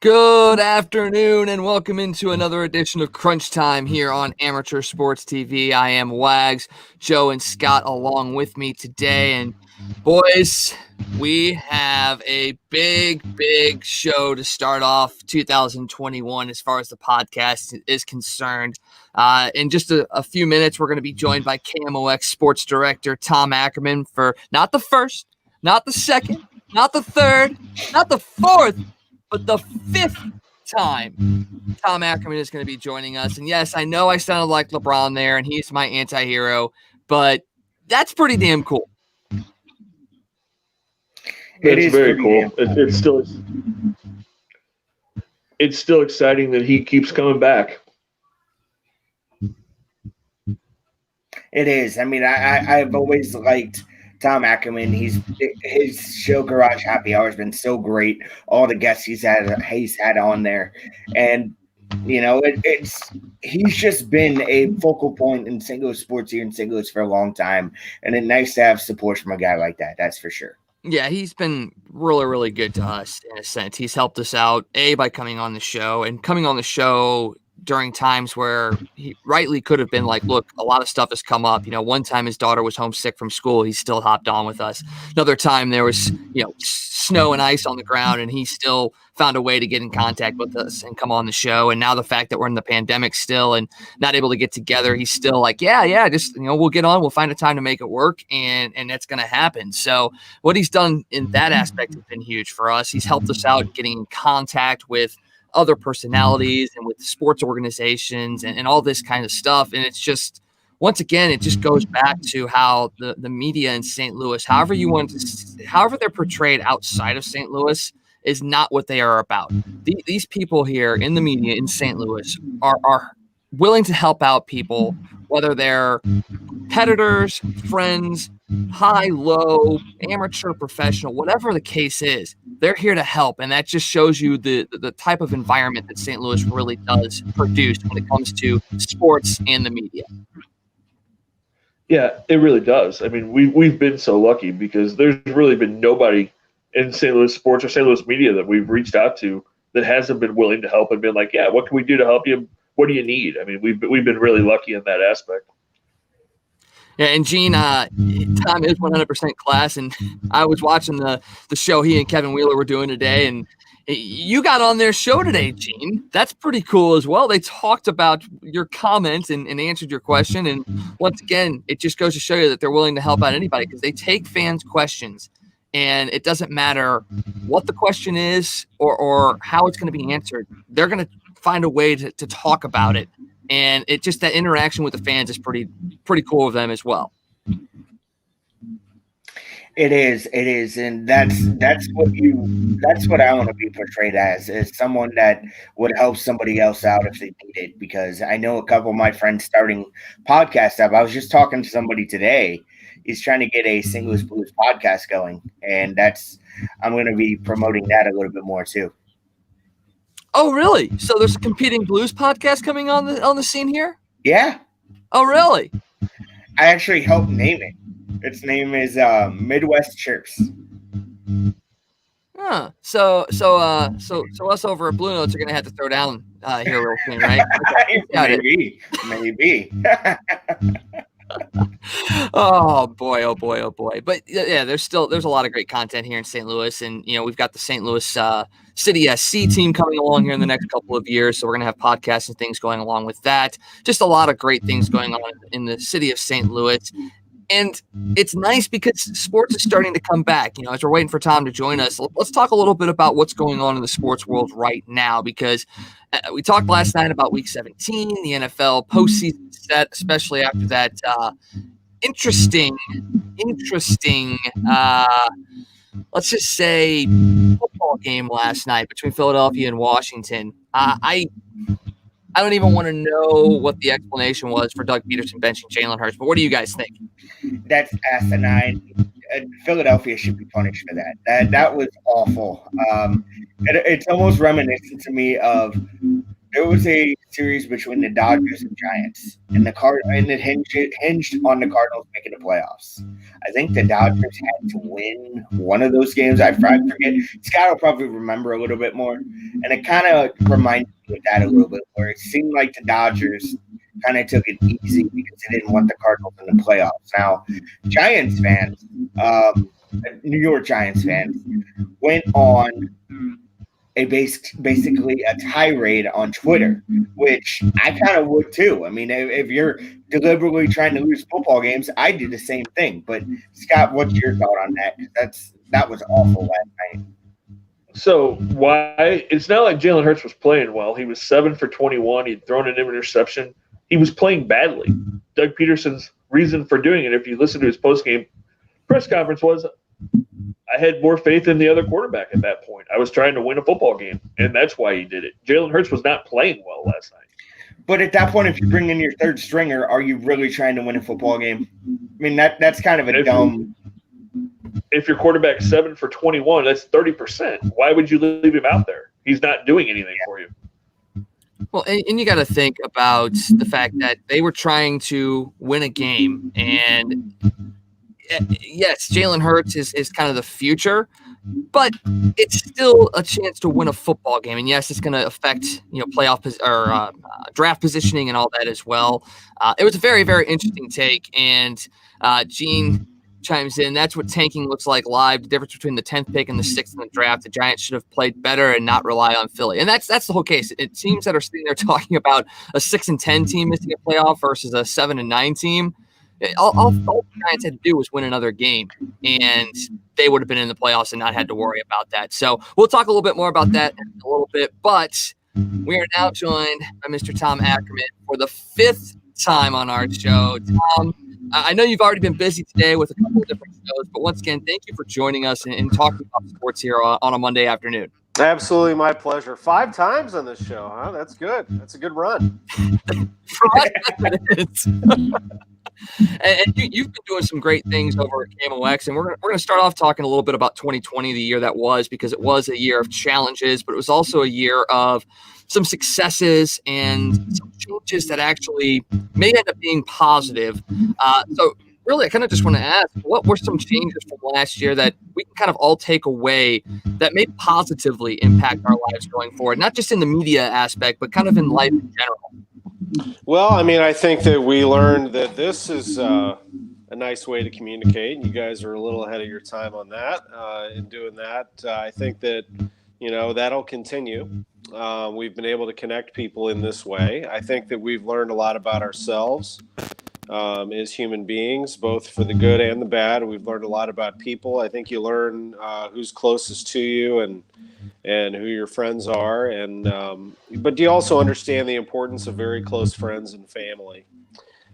Good afternoon and welcome into another edition of Crunch Time here on Amateur Sports TV. I am Wags, Joe and Scott along with me today. And boys, we have a big show to start off 2021 as far as the podcast is concerned. In just a few minutes, we're going to be joined by KMOX Sports Director Tom Ackerman for not the first, not the second, not the third, not the fourth, but the fifth time Tom Ackerman is going to be joining us. And yes, I know I sounded like LeBron there, and he's my anti-hero, but that's pretty damn cool. It's very cool. It's still exciting that he keeps coming back. It is. I mean, I've always liked Tom Ackerman. His show Garage Happy Hour has been so great. All the guests he's had on there, and you know, he's just been a focal point in St. Louis sports here in St. Louis for a long time, and it's nice to have support from a guy like that. That's for sure. Yeah, he's been really good to us in a sense. He's helped us out by coming on the show during times where he rightly could have been like, look, a lot of stuff has come up. You know, one time his daughter was homesick from school. He still hopped on with us. Another time there was, snow and ice on the ground, and he still found a way to get in contact with us and come on the show. And now the fact that we're in the pandemic still and not able to get together, he's still like, just, we'll get on, we'll find a time to make it work. And that's going to happen. So what he's done in that aspect has been huge for us. He's helped us out getting in contact with other personalities and with sports organizations and all this kind of stuff. And it's just, once again, it just goes back to how the media in St. Louis, however they're portrayed outside of St. Louis, is not what they are about. These people here in the media in St. Louis are willing to help out people, whether they're competitors, friends, high, low, amateur, professional, whatever the case is. They're here to help, and that just shows you the type of environment that St. Louis really does produce when it comes to sports and the media. Yeah, it really does. I mean, we've been so lucky because there's really been nobody in St. Louis sports or St. Louis media that we've reached out to that hasn't been willing to help and been like, yeah, what can we do to help you? What do you need? I mean, we've been really lucky in that aspect. Yeah, and Gene, Tom is 100% class, and I was watching the show he and Kevin Wheeler were doing today, and you got on their show today, Gene. That's pretty cool as well. They talked about your comments and answered your question, and once again, it just goes to show you that they're willing to help out anybody because they take fans' questions, and it doesn't matter what the question is or how it's going to be answered. They're going to find a way to talk about it. And it just that interaction with the fans is pretty cool of them as well. It is, and that's what I want to be portrayed as someone that would help somebody else out if they need it. Because I know a couple of my friends starting podcasts up. I was just talking to somebody today. He's trying to get a St. Louis Blues podcast going, and I'm going to be promoting that a little bit more too. Oh, really? So there's a competing blues podcast coming on the scene here? Yeah. Oh, really? I actually helped name it. Its name is Midwest Chirps. Huh. So us over at Blue Notes are gonna have to throw down here real soon, right? Maybe. Oh boy. But yeah, there's a lot of great content here in St. Louis, and we've got the St. Louis City SC team coming along here in the next couple of years. So we're gonna have podcasts and things going along with that. Just a lot of great things going on in the city of St. Louis. And it's nice because sports is starting to come back. As we're waiting for Tom to join us, let's talk a little bit about what's going on in the sports world right now, because we talked last night about Week 17, the NFL postseason set, especially after that interesting, let's just say, football game last night between Philadelphia and Washington. I don't even want to know what the explanation was for Doug Peterson benching Jalen Hurts, but what do you guys think? That's asinine. Philadelphia should be punished for that. That was awful. It's almost reminiscent to me of there was a series between the Dodgers and Giants, and it hinged on the Cardinals making the playoffs. I think the Dodgers had to win one of those games. I forget. Scott will probably remember a little bit more, and it kind of reminded me of that a little bit, where it seemed like the Dodgers kind of took it easy because they didn't want the Cardinals in the playoffs. Now, Giants fans, New York Giants fans, went on basically a tirade on Twitter, which I kind of would too. I mean, if you're deliberately trying to lose football games, I do the same thing. But Scott, what's your thought on that? That was awful last night. So why? It's not like Jalen Hurts was playing well. He was 7 for 21. He'd thrown an interception. He was playing badly. Doug Peterson's reason for doing it, if you listen to his postgame press conference, was I had more faith in the other quarterback at that point. I was trying to win a football game, and that's why he did it. Jalen Hurts was not playing well last night. But at that point, if you bring in your third stringer, are you really trying to win a football game? I mean, that's kind of a dumb. If your quarterback's 7 for 21, that's 30%. Why would you leave him out there? He's not doing anything for you. Well, and you got to think about the fact that they were trying to win a game, and yes, Jalen Hurts is kind of the future, but it's still a chance to win a football game. And yes, it's going to affect playoff or draft positioning and all that as well. It was a very, very interesting take, and Gene chimes in. That's what tanking looks like live. The difference between the 10th pick and the 6th in the draft. The Giants should have played better and not rely on Philly. And that's the whole case. It teams that are sitting there talking about a 6-10 team missing a playoff versus a 7-9 team. All the Giants had to do was win another game, and they would have been in the playoffs and not had to worry about that. So we'll talk a little bit more about that in a little bit. But we are now joined by Mr. Tom Ackerman for the 5th time on our show. Tom, I know you've already been busy today with a couple of different shows, but once again, thank you for joining us and talking about sports here on a Monday afternoon. Absolutely my pleasure. 5 times on this show, huh? That's good. That's a good run. For us, it is. And you've been doing some great things over at KMOX, and we're going to start off talking a little bit about 2020, the year that was, because it was a year of challenges, but it was also a year of some successes and some changes that actually may end up being positive. So really, I kind of just want to ask, what were some changes from last year that we can kind of all take away that may positively impact our lives going forward, not just in the media aspect, but kind of in life in general? Well, I mean, I think that we learned that this is a nice way to communicate. You guys are a little ahead of your time on that. In doing that, I think that, that'll continue. We've been able to connect people in this way. I think that we've learned a lot about ourselves as human beings, both for the good and the bad. We've learned a lot about people. I think you learn who's closest to you and who your friends are. But you also understand the importance of very close friends and family.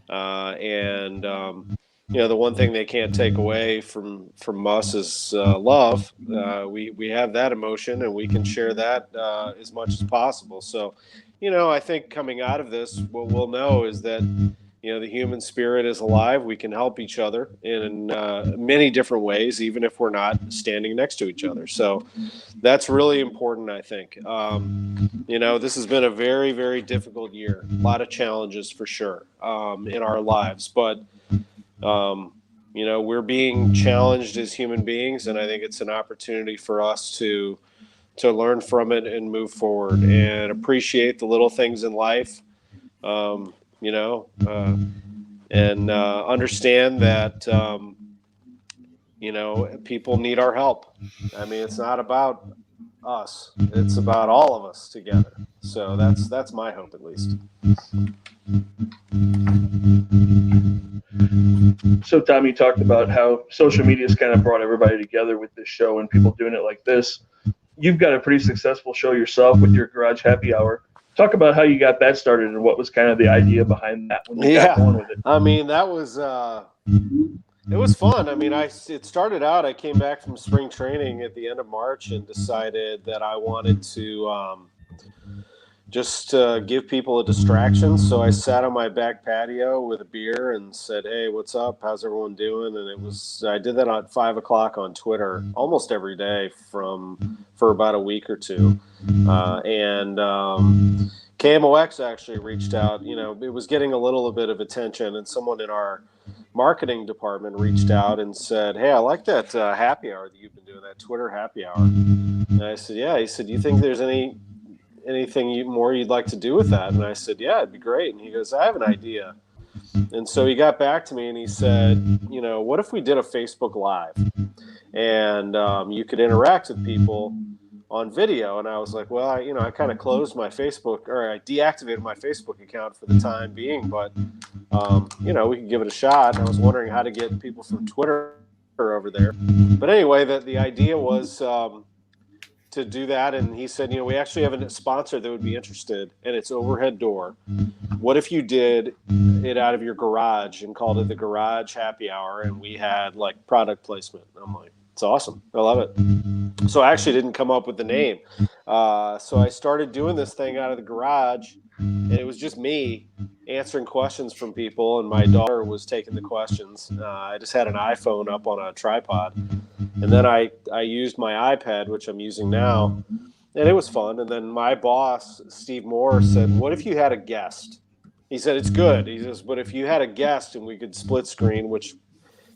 The one thing they can't take away from us is love. We have that emotion, and we can share that as much as possible. So, I think coming out of this, what we'll know is that, the human spirit is alive. We can help each other in many different ways, even if we're not standing next to each other. So that's really important, I think. This has been a very, very difficult year. A lot of challenges for sure in our lives. But, we're being challenged as human beings, and I think it's an opportunity for us to learn from it and move forward and appreciate the little things in life. And understand that, people need our help. I mean, it's not about us. It's about all of us together. So that's my hope, at least. So, Tom, you talked about how social media has kind of brought everybody together with this show and people doing it like this. You've got a pretty successful show yourself with your Garage Happy Hour. Talk about how you got that started and what was kind of the idea behind that when you got going with it. I mean, that was it was fun. I mean, it started out, I came back from spring training at the end of March and decided that I wanted to just give people a distraction. So I sat on my back patio with a beer and said, "Hey, what's up? How's everyone doing?" And I did that at 5 o'clock on Twitter almost every day for about a week or two. KMOX actually reached out. You know, it was getting a little bit of attention, and someone in our marketing department reached out and said, "Hey, I like that happy hour that you've been doing, that Twitter happy hour." And I said, "Yeah." He said, "Do you think there's anything more you'd like to do with that?" And I said, "Yeah, it'd be great." And he goes, "I have an idea." And so he got back to me and he said, "You know, what if we did a Facebook Live and you could interact with people on video?" And I was like, "Well, I kind of closed my Facebook, or I deactivated my Facebook account for the time being, but we could give it a shot." And I was wondering how to get people from Twitter over there. But anyway, the idea was to do that. And he said, we actually have a sponsor that would be interested, and it's Overhead Door. What if you did it out of your garage and called it the Garage Happy Hour, and we had like product placement? And I'm like, it's awesome. I love it. So I actually didn't come up with the name. So I started doing this thing out of the garage, and it was just me answering questions from people, and my daughter was taking the questions. I just had an iPhone up on a tripod, and then I used my iPad, which I'm using now, and it was fun. And then my boss, Steve Moore, said, "What if you had a guest?" He said, "It's good." He says, "But if you had a guest and we could split screen," which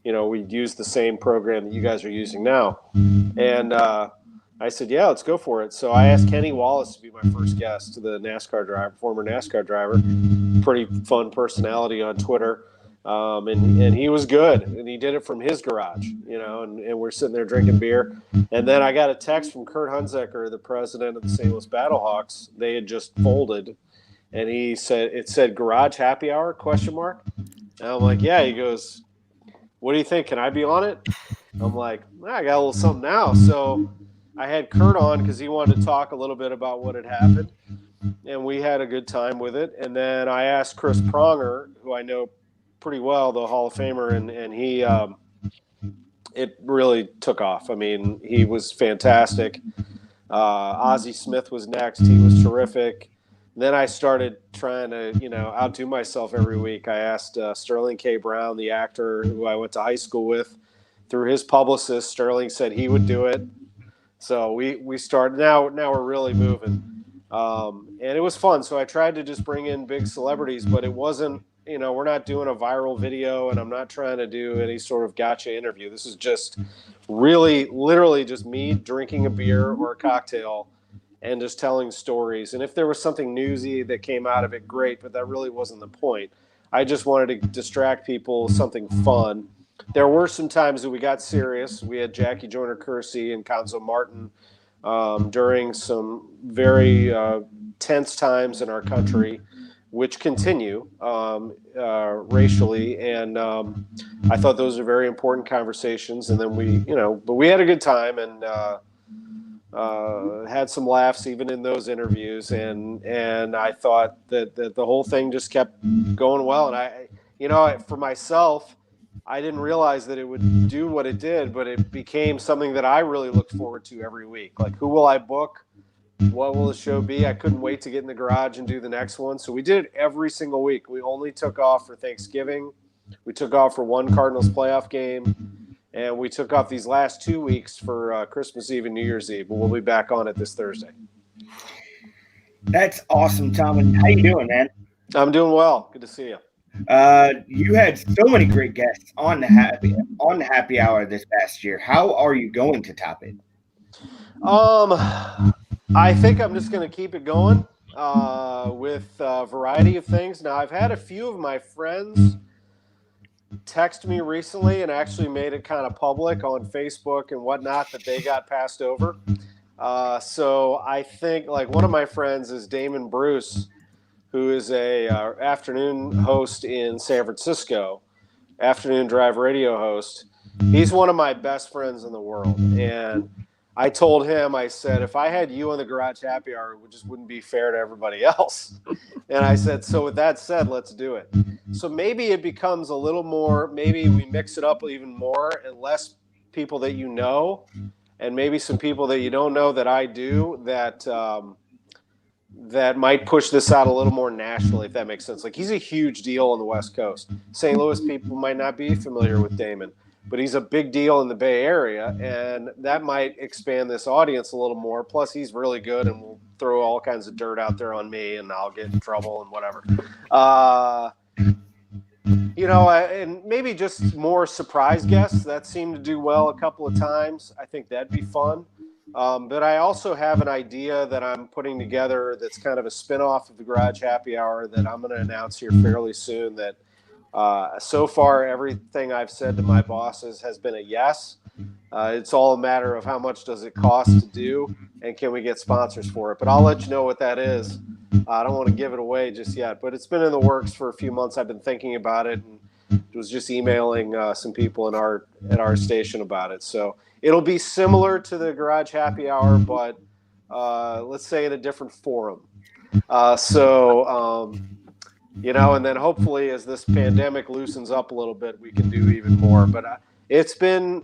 we'd use the same program that you guys are using now. And I said, "Yeah, let's go for it." So I asked Kenny Wallace to be my first guest, the NASCAR driver, former NASCAR driver, pretty fun personality on Twitter. And he was good, and he did it from his garage, and we're sitting there drinking beer. And then I got a text from Kurt Hunziker, the president of the St. Louis Battlehawks. They had just folded, and it said Garage Happy Hour, ? And I'm like, "Yeah." He goes, "What do you think? Can I be on it?" I'm like, "I got a little something now." So I had Kurt on because he wanted to talk a little bit about what had happened, and we had a good time with it. And then I asked Chris Pronger, who I know pretty well, the Hall of Famer, and he it really took off. I mean, he was fantastic. Ozzie Smith was next. He was terrific. Then I started trying to, outdo myself every week. I asked Sterling K. Brown, the actor who I went to high school with, through his publicist. Sterling said he would do it. So we started. Now we're really moving. And it was fun. So I tried to just bring in big celebrities, but it wasn't, we're not doing a viral video, and I'm not trying to do any sort of gotcha interview. This is just really, literally just me drinking a beer or a cocktail and just telling stories. And if there was something newsy that came out of it, great, but that really wasn't the point. I just wanted to distract people with something fun. There were some times that we got serious. We had Jackie Joyner-Kersee and Conzo Martin during some very tense times in our country, which continue racially. And I thought those were very important conversations. And then but we had a good time, and had some laughs even in those interviews. And I thought that the whole thing just kept going well. And for myself, I didn't realize that it would do what it did, but it became something that I really looked forward to every week. Like, who will I book? What will the show be? I couldn't wait to get in the garage and do the next one. So we did it every single week. We only took off for Thanksgiving. We took off for one Cardinals playoff game. And we took off these last 2 weeks for Christmas Eve and New Year's Eve. But we'll be back on it this Thursday. That's awesome, Tom. And how you doing, man? I'm doing well. Good to see you. You had so many great guests on the happy hour this past year. How are you going to top it? I think I'm just going to keep it going with a variety of things. Now, I've had a few of my friends text me recently and actually made it kind of public on Facebook and whatnot that they got passed over. So I think, like, one of my friends is Damon Bruce, who is a afternoon host in San Francisco, afternoon drive radio host. He's one of my best friends in the world. And I told him, I said, if I had you on the Garage Happy Hour, it just wouldn't be fair to everybody else. And I said, so with that said, let's do it. So maybe it becomes a little more, maybe we mix it up even more, and less people that you know, and maybe some people that you don't know that I do, that might push this out a little more nationally, if that makes sense. Like, he's a huge deal on the West Coast. St. Louis people might not be familiar with Damon. but he's a big deal in the Bay Area, and that might expand this audience a little more. Plus, he's really good and will throw all kinds of dirt out there on me, and I'll get in trouble and whatever. And maybe just more surprise guests that seem to do well a couple of times. I think that'd be fun. But I also have an idea that I'm putting together that's kind of a spinoff of the Garage Happy Hour that I'm going to announce here fairly soon. That so far, everything I've said to my bosses has been a yes. It's all a matter of how much does it cost to do, and can we get sponsors for it. But I'll let you know what that is. I don't want to give it away just yet, but it's been in the works for a few months. I've been thinking about it, and was just emailing some people at our station about it. So it'll be similar to the Garage Happy Hour, but let's say in a different forum. And then hopefully as this pandemic loosens up a little bit, we can do even more. But it's been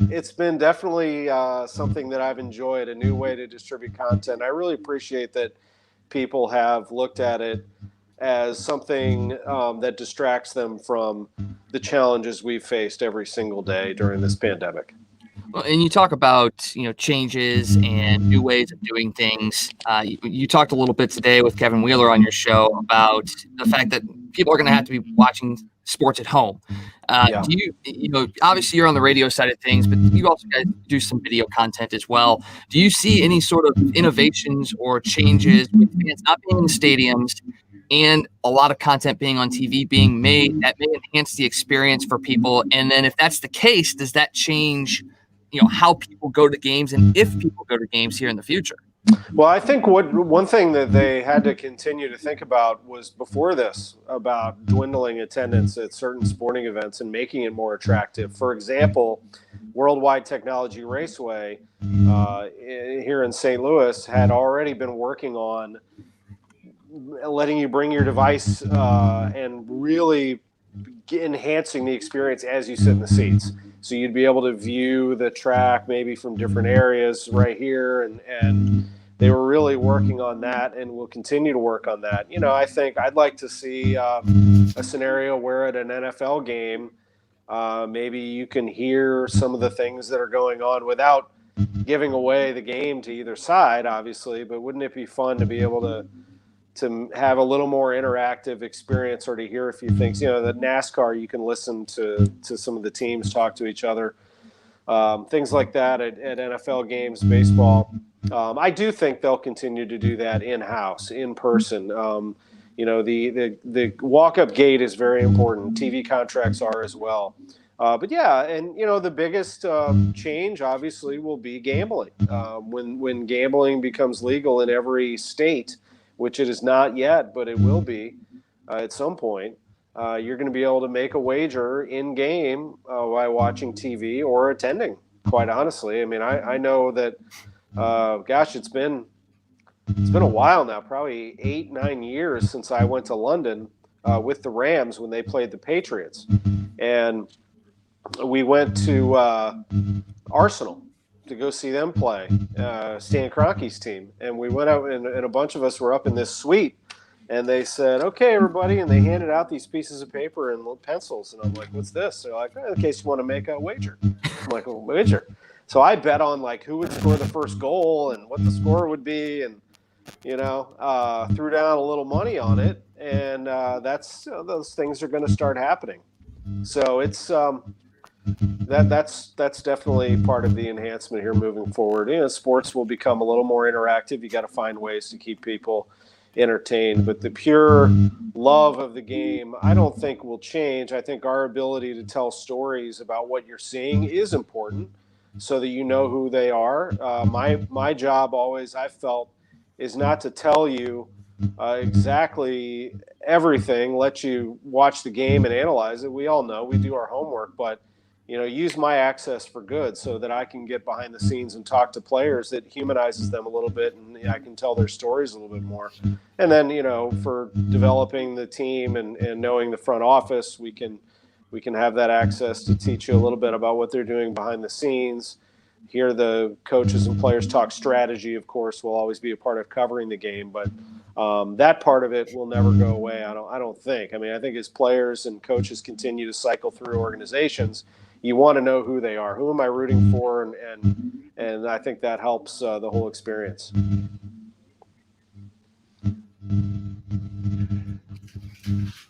definitely something that I've enjoyed, a new way to distribute content. I really appreciate that people have looked at it as something that distracts them from the challenges we've faced every single day during this pandemic. Well, and you talk about, changes and new ways of doing things. You talked a little bit today with Kevin Wheeler on your show about the fact that people are going to have to be watching sports at home. Do you, obviously you're on the radio side of things, but you also guys do some video content as well. Do you see any sort of innovations or changes with fans not being in the stadiums and a lot of content being on TV being made that may enhance the experience for people? And then if that's the case, does that change, how people go to games and if people go to games here in the future? Well, I think one thing that they had to continue to think about was before this about dwindling attendance at certain sporting events and making it more attractive. For example, Worldwide Technology Raceway here in St. Louis had already been working on letting you bring your device and really enhancing the experience as you sit in the seats. So you'd be able to view the track maybe from different areas right here. And they were really working on that and will continue to work on that. I think I'd like to see a scenario where at an NFL game, maybe you can hear some of the things that are going on without giving away the game to either side, obviously. But wouldn't it be fun to be able to have a little more interactive experience or to hear a few things? The NASCAR, you can listen to some of the teams talk to each other, things like that at NFL games, baseball. I do think they'll continue to do that in-house, in person. The walk-up gate is very important. TV contracts are as well. The biggest change obviously will be gambling. When gambling becomes legal in every state, which it is not yet, but it will be at some point, you're going to be able to make a wager in game by watching TV or attending, quite honestly. I mean, I know that, it's been a while now, probably 8-9 years since I went to London with the Rams when they played the Patriots. And we went to Arsenal to go see them play, Stan Kroenke's team. And we went out and a bunch of us were up in this suite, and they said, "Okay, everybody." And they handed out these pieces of paper and pencils. And I'm like, "What's this?" They're like, "In case you want to make a wager." I'm like, "A wager?" So I bet on who would score the first goal and what the score would be. And, threw down a little money on it. And those things are going to start happening. So it's, that's definitely part of the enhancement here moving forward. Sports will become a little more interactive. You got to find ways to keep people entertained, but the pure love of the game, I don't think will change. I think our ability to tell stories about what you're seeing is important so that you know who they are. My job always, I've felt, is not to tell you exactly everything, let you watch the game and analyze it. We all know, we do our homework, but use my access for good so that I can get behind the scenes and talk to players that humanizes them a little bit, and I can tell their stories a little bit more. And then, for developing the team and knowing the front office, we can have that access to teach you a little bit about what they're doing behind the scenes. Hear the coaches and players talk strategy, of course, will always be a part of covering the game, but that part of it will never go away. I don't think. I mean, I think as players and coaches continue to cycle through organizations, you want to know who they are. Who am I rooting for? And I think that helps the whole experience.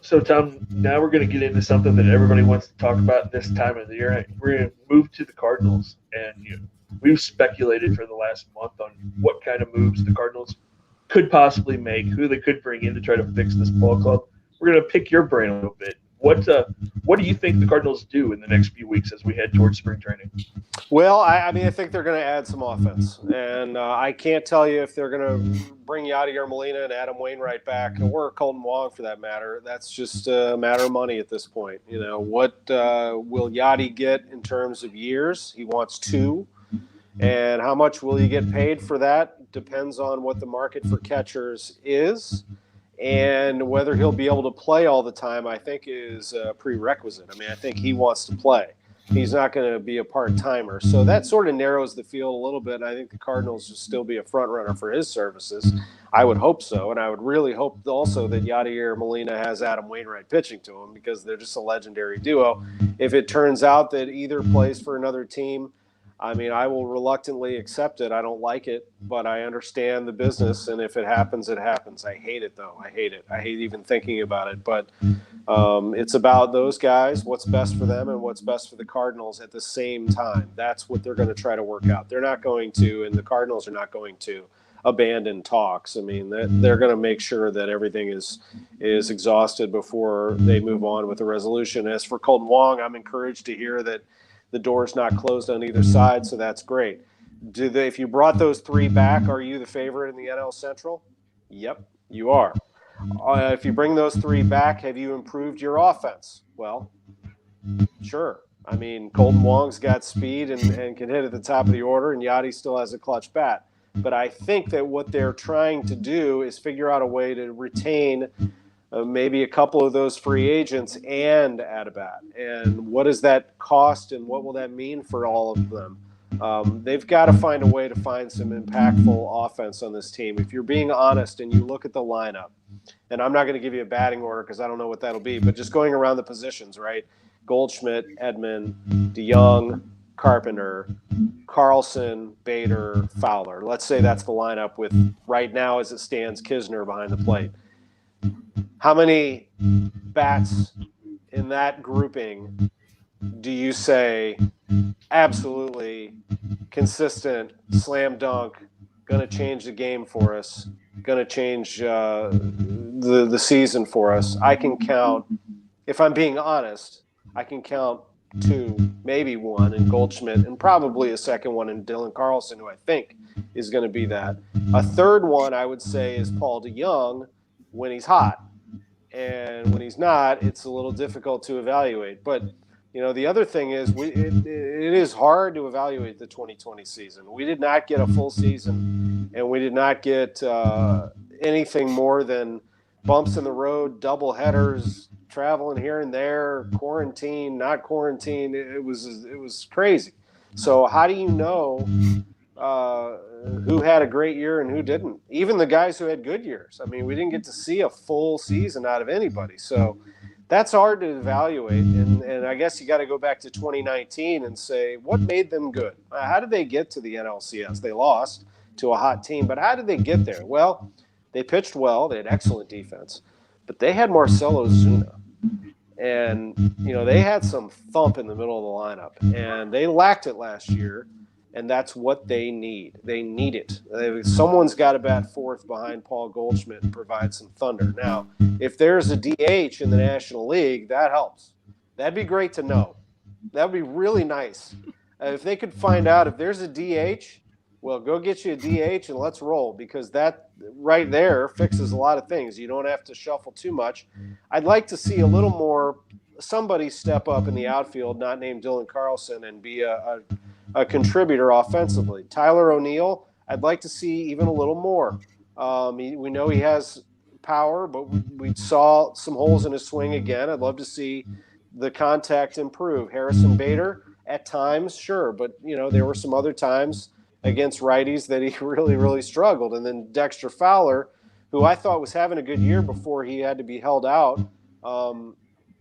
So, Tom, now we're going to get into something that everybody wants to talk about this time of the year. We're going to move to the Cardinals, and we've speculated for the last month on what kind of moves the Cardinals could possibly make, who they could bring in to try to fix this ball club. We're going to pick your brain a little bit. What do you think the Cardinals do in the next few weeks as we head towards spring training? Well, I mean, I think they're going to add some offense, and I can't tell you if they're going to bring Yadier Molina and Adam Wainwright back, or Colton Wong for that matter. That's just a matter of money at this point. What will Yadi get in terms of years? He wants 2, and how much will he get paid for that? Depends on what the market for catchers is. And whether he'll be able to play all the time, I think, is a prerequisite. I mean, I think he wants to play. He's not going to be a part-timer. So that sort of narrows the field a little bit. And I think the Cardinals will still be a front-runner for his services. I would hope so. And I would really hope also that Yadier Molina has Adam Wainwright pitching to him, because they're just a legendary duo. If it turns out that either plays for another team, I mean, I will reluctantly accept it. I don't like it, but I understand the business. And if it happens, it happens. I hate it, though. I hate it. I hate even thinking about it. But it's about those guys, what's best for them and what's best for the Cardinals at the same time. That's what they're going to try to work out. They're not going to, and the Cardinals are not going to abandon talks. I mean, they're going to make sure that everything is exhausted before they move on with a resolution. As for Colton Wong, I'm encouraged to hear that the door's not closed on either side, so that's great. If you brought those 3 back, are you the favorite in the NL Central? Yep, you are. If you bring those 3 back, have you improved your offense? Well, sure. I mean, Colton Wong's got speed and can hit at the top of the order, and Yadi still has a clutch bat. But I think that what they're trying to do is figure out a way to retain maybe a couple of those free agents and add a bat. And what does that cost, and what will that mean for all of them? They've got to find a way to find some impactful offense on this team. If you're being honest and you look at the lineup, and I'm not going to give you a batting order because I don't know what that'll be, but just going around the positions, right? Goldschmidt, Edman, DeYoung, Carpenter, Carlson, Bader, Fowler. Let's say that's the lineup with, right now as it stands, Kisner behind the plate. How many bats in that grouping do you say absolutely consistent, slam dunk, going to change the game for us, going to change the season for us? I can count, if I'm being honest, I can count 2, maybe 1 in Goldschmidt, and probably a second one in Dylan Carlson, who I think is going to be that. A third one, I would say, is Paul DeYoung when he's hot. And when he's not, it's a little difficult to evaluate. But, the other thing is it is hard to evaluate the 2020 season. We did not get a full season, and we did not get anything more than bumps in the road, double headers, traveling here and there, quarantine, not quarantine. It was crazy. So how do you know who had a great year and who didn't? Even the guys who had good years. I mean, we didn't get to see a full season out of anybody. So that's hard to evaluate. And I guess you got to go back to 2019 and say, what made them good? How did they get to the NLCS? They lost to a hot team, but how did they get there? Well, they pitched well. They had excellent defense, but they had Marcelo Zuna. And, they had some thump in the middle of the lineup, and they lacked it last year. And that's what they need. They need it. Someone's got to bat fourth behind Paul Goldschmidt and provide some thunder. Now, if there's a DH in the National League, that helps. That'd be great to know. That would be really nice. If they could find out if there's a DH, well, go get you a DH and let's roll, because that right there fixes a lot of things. You don't have to shuffle too much. I'd like to see a little more, somebody step up in the outfield, not named Dylan Carlson, and be a contributor offensively. Tyler O'Neill, I'd like to see even a little more. We know he has power, but we saw some holes in his swing again. I'd love to see the contact improve. Harrison Bader, at times, sure, but there were some other times against righties that he really, really struggled. And then Dexter Fowler, who I thought was having a good year before he had to be held out,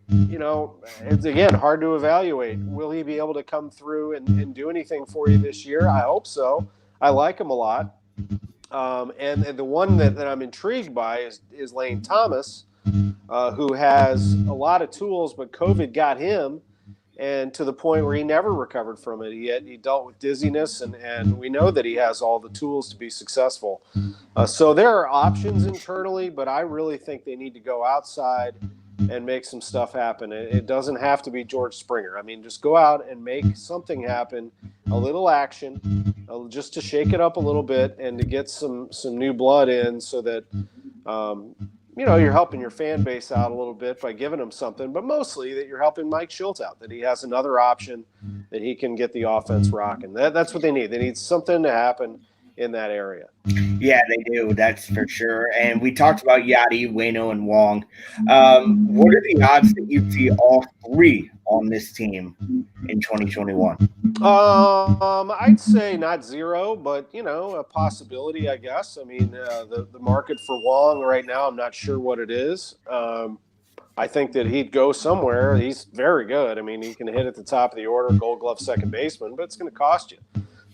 it's, again, hard to evaluate. Will he be able to come through and do anything for you this year? I hope so. I like him a lot. And the one that I'm intrigued by is Lane Thomas, who has a lot of tools, but COVID got him, and to the point where he never recovered from it. He dealt with dizziness, and we know that he has all the tools to be successful. So there are options internally, but I really think they need to go outside and make some stuff happen. It doesn't have to be George Springer. I mean, just go out and make something happen, a little action, just to shake it up a little bit and to get some new blood in, so that you're helping your fan base out a little bit by giving them something, but mostly that you're helping Mike Schultz out, that he has another option, that he can get the offense rocking. That's what they need. They need something to happen in that area. Yeah, they do. That's for sure. And we talked about Yadi, Waino, and Wong. What are the odds that you see all three on this team in 2021? I'd say not zero, but a possibility, I guess. I mean, the market for Wong right now, I'm not sure what it is. I think that he'd go somewhere. He's very good. I mean, he can hit at the top of the order, Gold Glove second baseman, but it's going to cost you.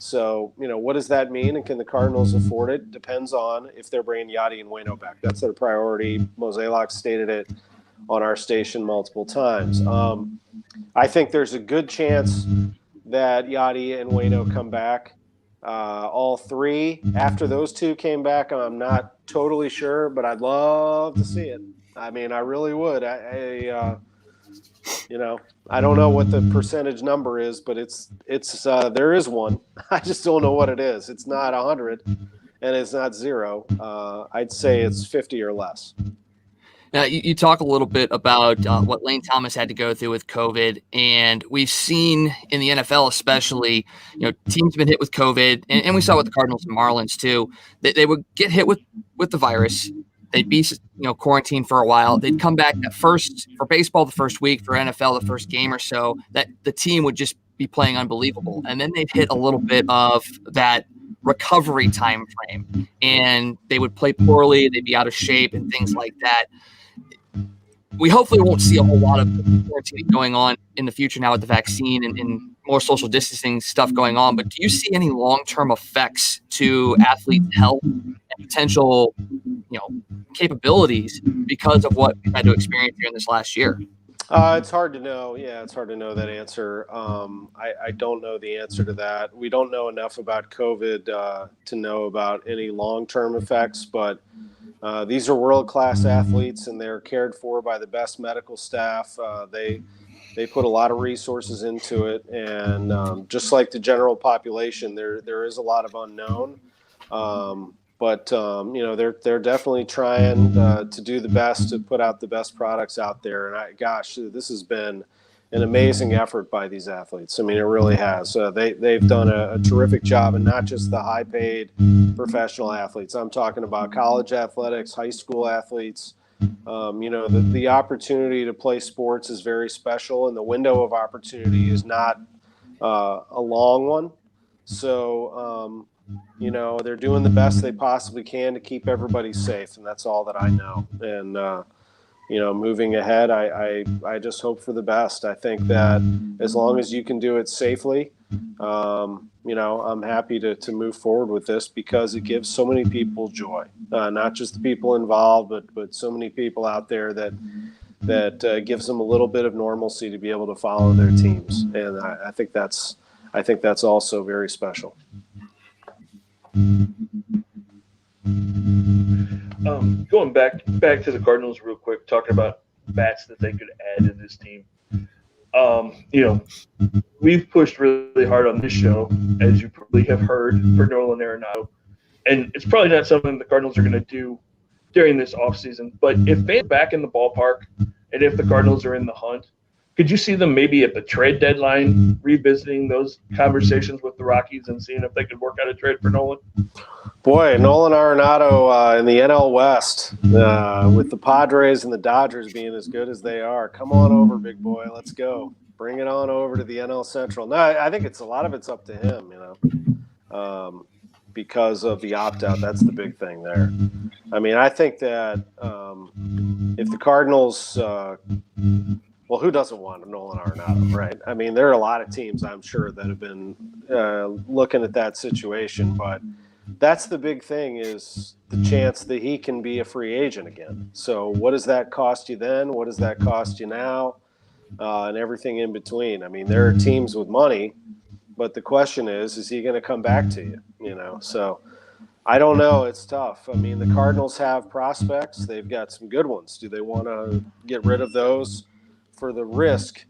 So, what does that mean? And can the Cardinals afford it? Depends on if they're bringing Yadi and Waino back. That's their priority. Mozeliak stated it on our station multiple times. I think there's a good chance that Yadi and Waino come back. All three. After those two came back, I'm not totally sure, but I'd love to see it. I mean, I really would. I don't know what the percentage number is, but it's there is one. I just don't know what it is. It's not 100, and it's not 0. I'd say it's 50 or less. Now, you talk a little bit about what Lane Thomas had to go through with COVID, and we've seen in the NFL especially, teams have been hit with COVID, and we saw with the Cardinals and Marlins too, that they would get hit with the virus. They'd be quarantined for a while. They'd come back at first for baseball the first week, for NFL the first game or so, that the team would just be playing unbelievable. And then they'd hit a little bit of that recovery time frame, and they would play poorly, they'd be out of shape and things like that. We hopefully won't see a whole lot of quarantine going on in the future now with the vaccine and more social distancing stuff going on. But do you see any long-term effects to athletes' health and potential, capabilities because of what we've had to experience during this last year? It's hard to know. Yeah, it's hard to know that answer. I don't know the answer to that. We don't know enough about COVID to know about any long-term effects, but these are world-class athletes, and they're cared for by the best medical staff. They put a lot of resources into it, and just like the general population, there is a lot of unknown. But they're definitely trying to do the best to put out the best products out there. And this has been an amazing effort by these athletes. I mean, it really has. They've done a terrific job, and not just the high-paid professional athletes. I'm talking about college athletics, high school athletes. The opportunity to play sports is very special, and the window of opportunity is not a long one. So, they're doing the best they possibly can to keep everybody safe, and that's all that I know. And, moving ahead, I just hope for the best. I think that as long as you can do it safely, I'm happy to move forward with this, because it gives so many people joy, not just the people involved, but so many people out there that gives them a little bit of normalcy to be able to follow their teams. And I think that's also very special. Going back to the Cardinals real quick, talking about bats that they could add to this team. We've pushed really hard on this show, as you probably have heard, for Nolan Arenado. And it's probably not something the Cardinals are going to do during this offseason. But if they're back in the ballpark, and if the Cardinals are in the hunt, could you see them maybe at the trade deadline revisiting those conversations with the Rockies and seeing if they could work out a trade for Nolan? Boy, Nolan Arenado in the NL West, with the Padres and the Dodgers being as good as they are. Come on over, big boy. Let's go. Bring it on over to the NL Central. No, I think a lot of it's up to him, because of the opt-out. That's the big thing there. I mean, I think that if the Cardinals well, who doesn't want Nolan Arenado, right? I mean, there are a lot of teams, I'm sure, that have been looking at that situation, but that's the big thing, is the chance that he can be a free agent again. So what does that cost you then? What does that cost you now? And everything in between. I mean, there are teams with money, but the question is he going to come back to you? You know, so I don't know. It's tough. I mean, the Cardinals have prospects. They've got some good ones. Do they want to get rid of those for the risk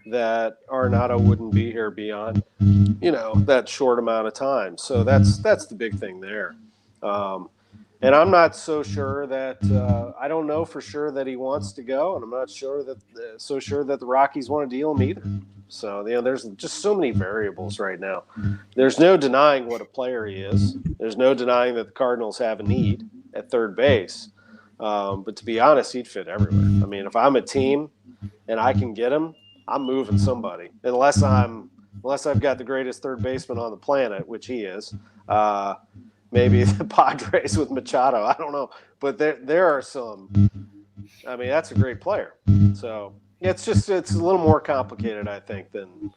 that Arenado wouldn't be here beyond, that short amount of time? So that's the big thing there. And I'm not so sure that I don't know for sure that he wants to go, and I'm not sure that the Rockies want to deal him either. So there's just so many variables right now. There's no denying what a player he is. There's no denying that the Cardinals have a need at third base. But to be honest, he'd fit everywhere. I mean, if I'm a team and I can get him, I'm moving somebody. Unless I've got the greatest third baseman on the planet, which he is. Maybe the Padres with Machado. I don't know. But there are some. I mean, that's a great player. So it's a little more complicated, I think, than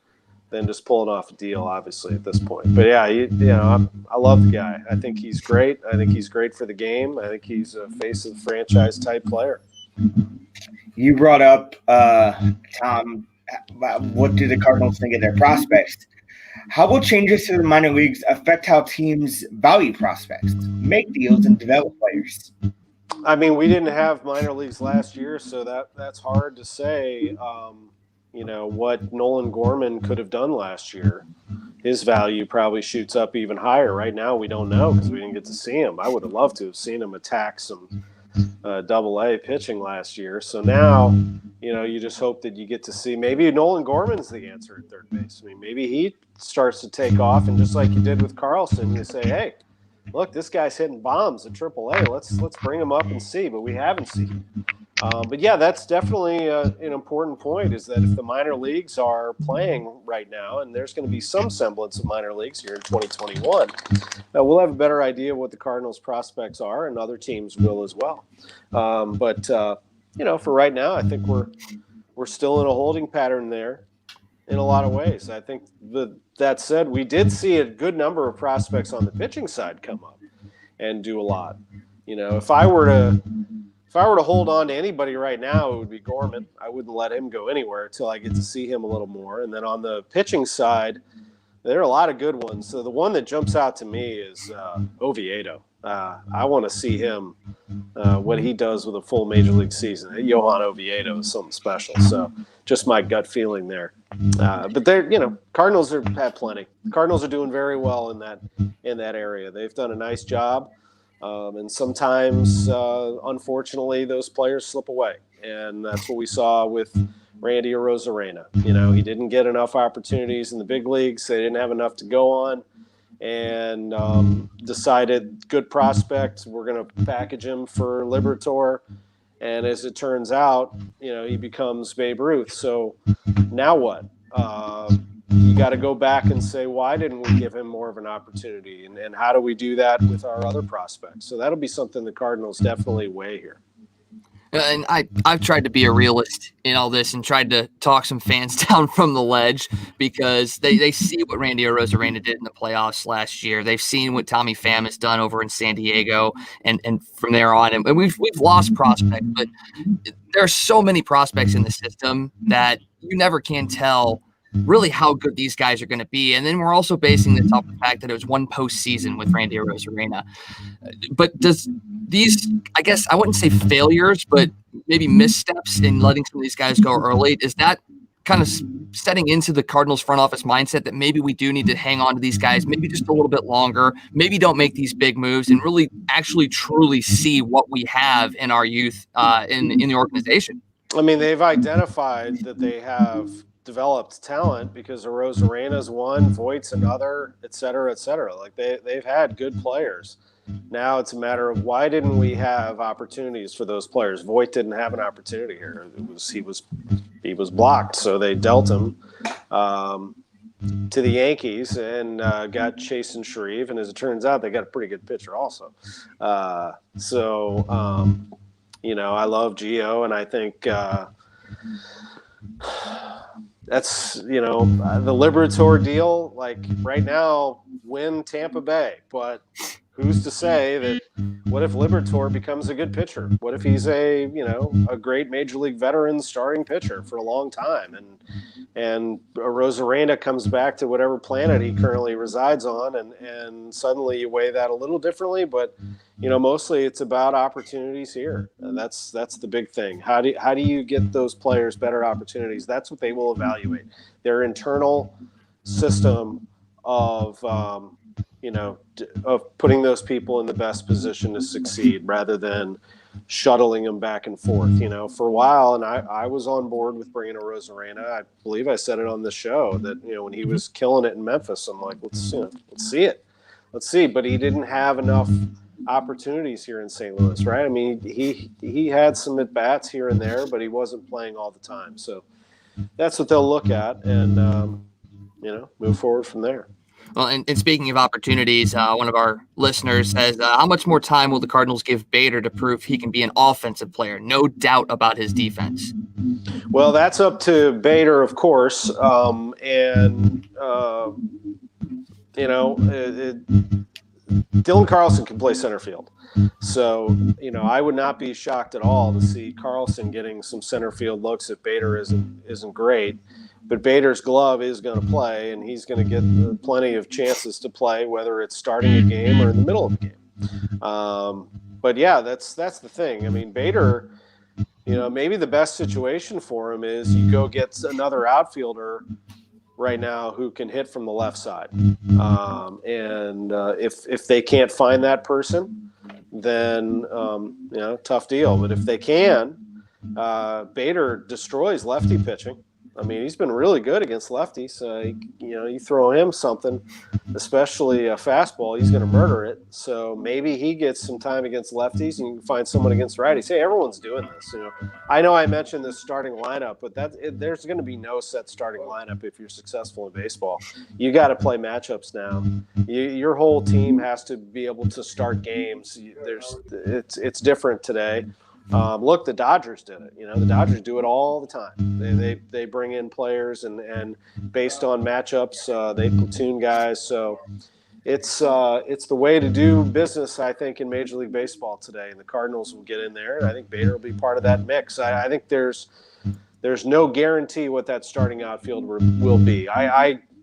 just pulling off a deal, obviously, at this point. But yeah, I love the guy. I think he's great. I think he's great for the game. I think he's a face of the franchise type player. You brought up, Tom, what do the Cardinals think of their prospects? How will changes to the minor leagues affect how teams value prospects, make deals, and develop players? I mean, we didn't have minor leagues last year, so that's hard to say. What Nolan Gorman could have done last year, his value probably shoots up even higher. Right now, we don't know because we didn't get to see him. I would have loved to have seen him attack some Double-A pitching last year. So now, you just hope that you get to see maybe Nolan Gorman's the answer at third base. I mean, maybe he starts to take off, and just like you did with Carlson, you say, hey, look, this guy's hitting bombs at Triple-A. Let's bring him up and see, but we haven't seen him. But yeah, that's definitely an important point, is that if the minor leagues are playing right now, and there's going to be some semblance of minor leagues here in 2021, we'll have a better idea of what the Cardinals' prospects are, and other teams will as well. But for right now, I think we're still in a holding pattern there in a lot of ways. I think that said, we did see a good number of prospects on the pitching side come up and do a lot. If I were to hold on to anybody right now, it would be Gorman. I wouldn't let him go anywhere until I get to see him a little more. And then on the pitching side, there are a lot of good ones. So the one that jumps out to me is Oviedo. I want to see him, what he does with a full major league season. Johan Oviedo is something special. So just my gut feeling there. But Cardinals have plenty. Cardinals are doing very well in that area. They've done a nice job. And sometimes, unfortunately, those players slip away. And that's what we saw with Randy Arozarena. He didn't get enough opportunities in the big leagues. They didn't have enough to go on, and decided, good prospect, we're going to package him for Liberatore. And as it turns out, he becomes Babe Ruth. So now what? You got to go back and say, why didn't we give him more of an opportunity? And how do we do that with our other prospects? So that'll be something the Cardinals definitely weigh here. And I've tried to be a realist in all this and tried to talk some fans down from the ledge, because they see what Randy Arozarena did in the playoffs last year. They've seen what Tommy Pham has done over in San Diego, and from there on. And we've lost prospects, but there are so many prospects in the system that you never can tell really how good these guys are going to be. And then we're also basing this off the fact that it was one postseason with Randy Arozarena. But does these, I guess I wouldn't say failures, but maybe missteps in letting some of these guys go early, is that kind of setting into the Cardinals front office mindset that maybe we do need to hang on to these guys maybe just a little bit longer, maybe don't make these big moves, and really actually truly see what we have in our youth in the organization? I mean, they've identified that they have developed talent, because Arozarena's one, Voigt's another, et cetera, et cetera. Like they've had good players. Now it's a matter of, why didn't we have opportunities for those players? Voigt didn't have an opportunity here. He was blocked, so they dealt him to the Yankees and got Chasen Shreve, and as it turns out, they got a pretty good pitcher also. I love Gio, and I think that's, the Liberatore deal, like right now, win Tampa Bay. But who's to say that what if Liberatore becomes a good pitcher? What if he's a great major league veteran starting pitcher for a long time? And Rosarena comes back to whatever planet he currently resides on, and suddenly you weigh that a little differently. But mostly it's about opportunities here, and that's the big thing. How do you get those players better opportunities? That's what they will evaluate. Their internal system of of putting those people in the best position to succeed, rather than shuttling them back and forth. For a while, and I was on board with bringing a Rosarena. I believe I said it on the show that when he was killing it in Memphis, I'm like, let's see. But he didn't have enough opportunities here in St. Louis, right? I mean, he had some at bats here and there, but he wasn't playing all the time. So that's what they'll look at, and move forward from there. Well, and speaking of opportunities, one of our listeners says, how much more time will the Cardinals give Bader to prove he can be an offensive player? No doubt about his defense. Well, that's up to Bader, of course. Dylan Carlson can play center field. So, I would not be shocked at all to see Carlson getting some center field looks if Bader isn't great. But Bader's glove is going to play, and he's going to get plenty of chances to play, whether it's starting a game or in the middle of a game. But yeah, that's the thing. I mean, Bader, maybe the best situation for him is you go get another outfielder right now who can hit from the left side. If they can't find that person, then tough deal. But if they can, Bader destroys lefty pitching. I mean, he's been really good against lefties. You throw him something, especially a fastball, he's going to murder it. So maybe he gets some time against lefties, and you can find someone against righties. Hey, everyone's doing this. I know I mentioned this starting lineup, but there's going to be no set starting lineup if you're successful in baseball. You got to play matchups now. Your whole team has to be able to start games. It's different today. Look, the Dodgers did it. The Dodgers do it all the time. They bring in players and based on matchups, they platoon guys. So it's the way to do business, I think, in Major League Baseball today. And the Cardinals will get in there, and I think Bader will be part of that mix. I think there's no guarantee what that starting outfield will be.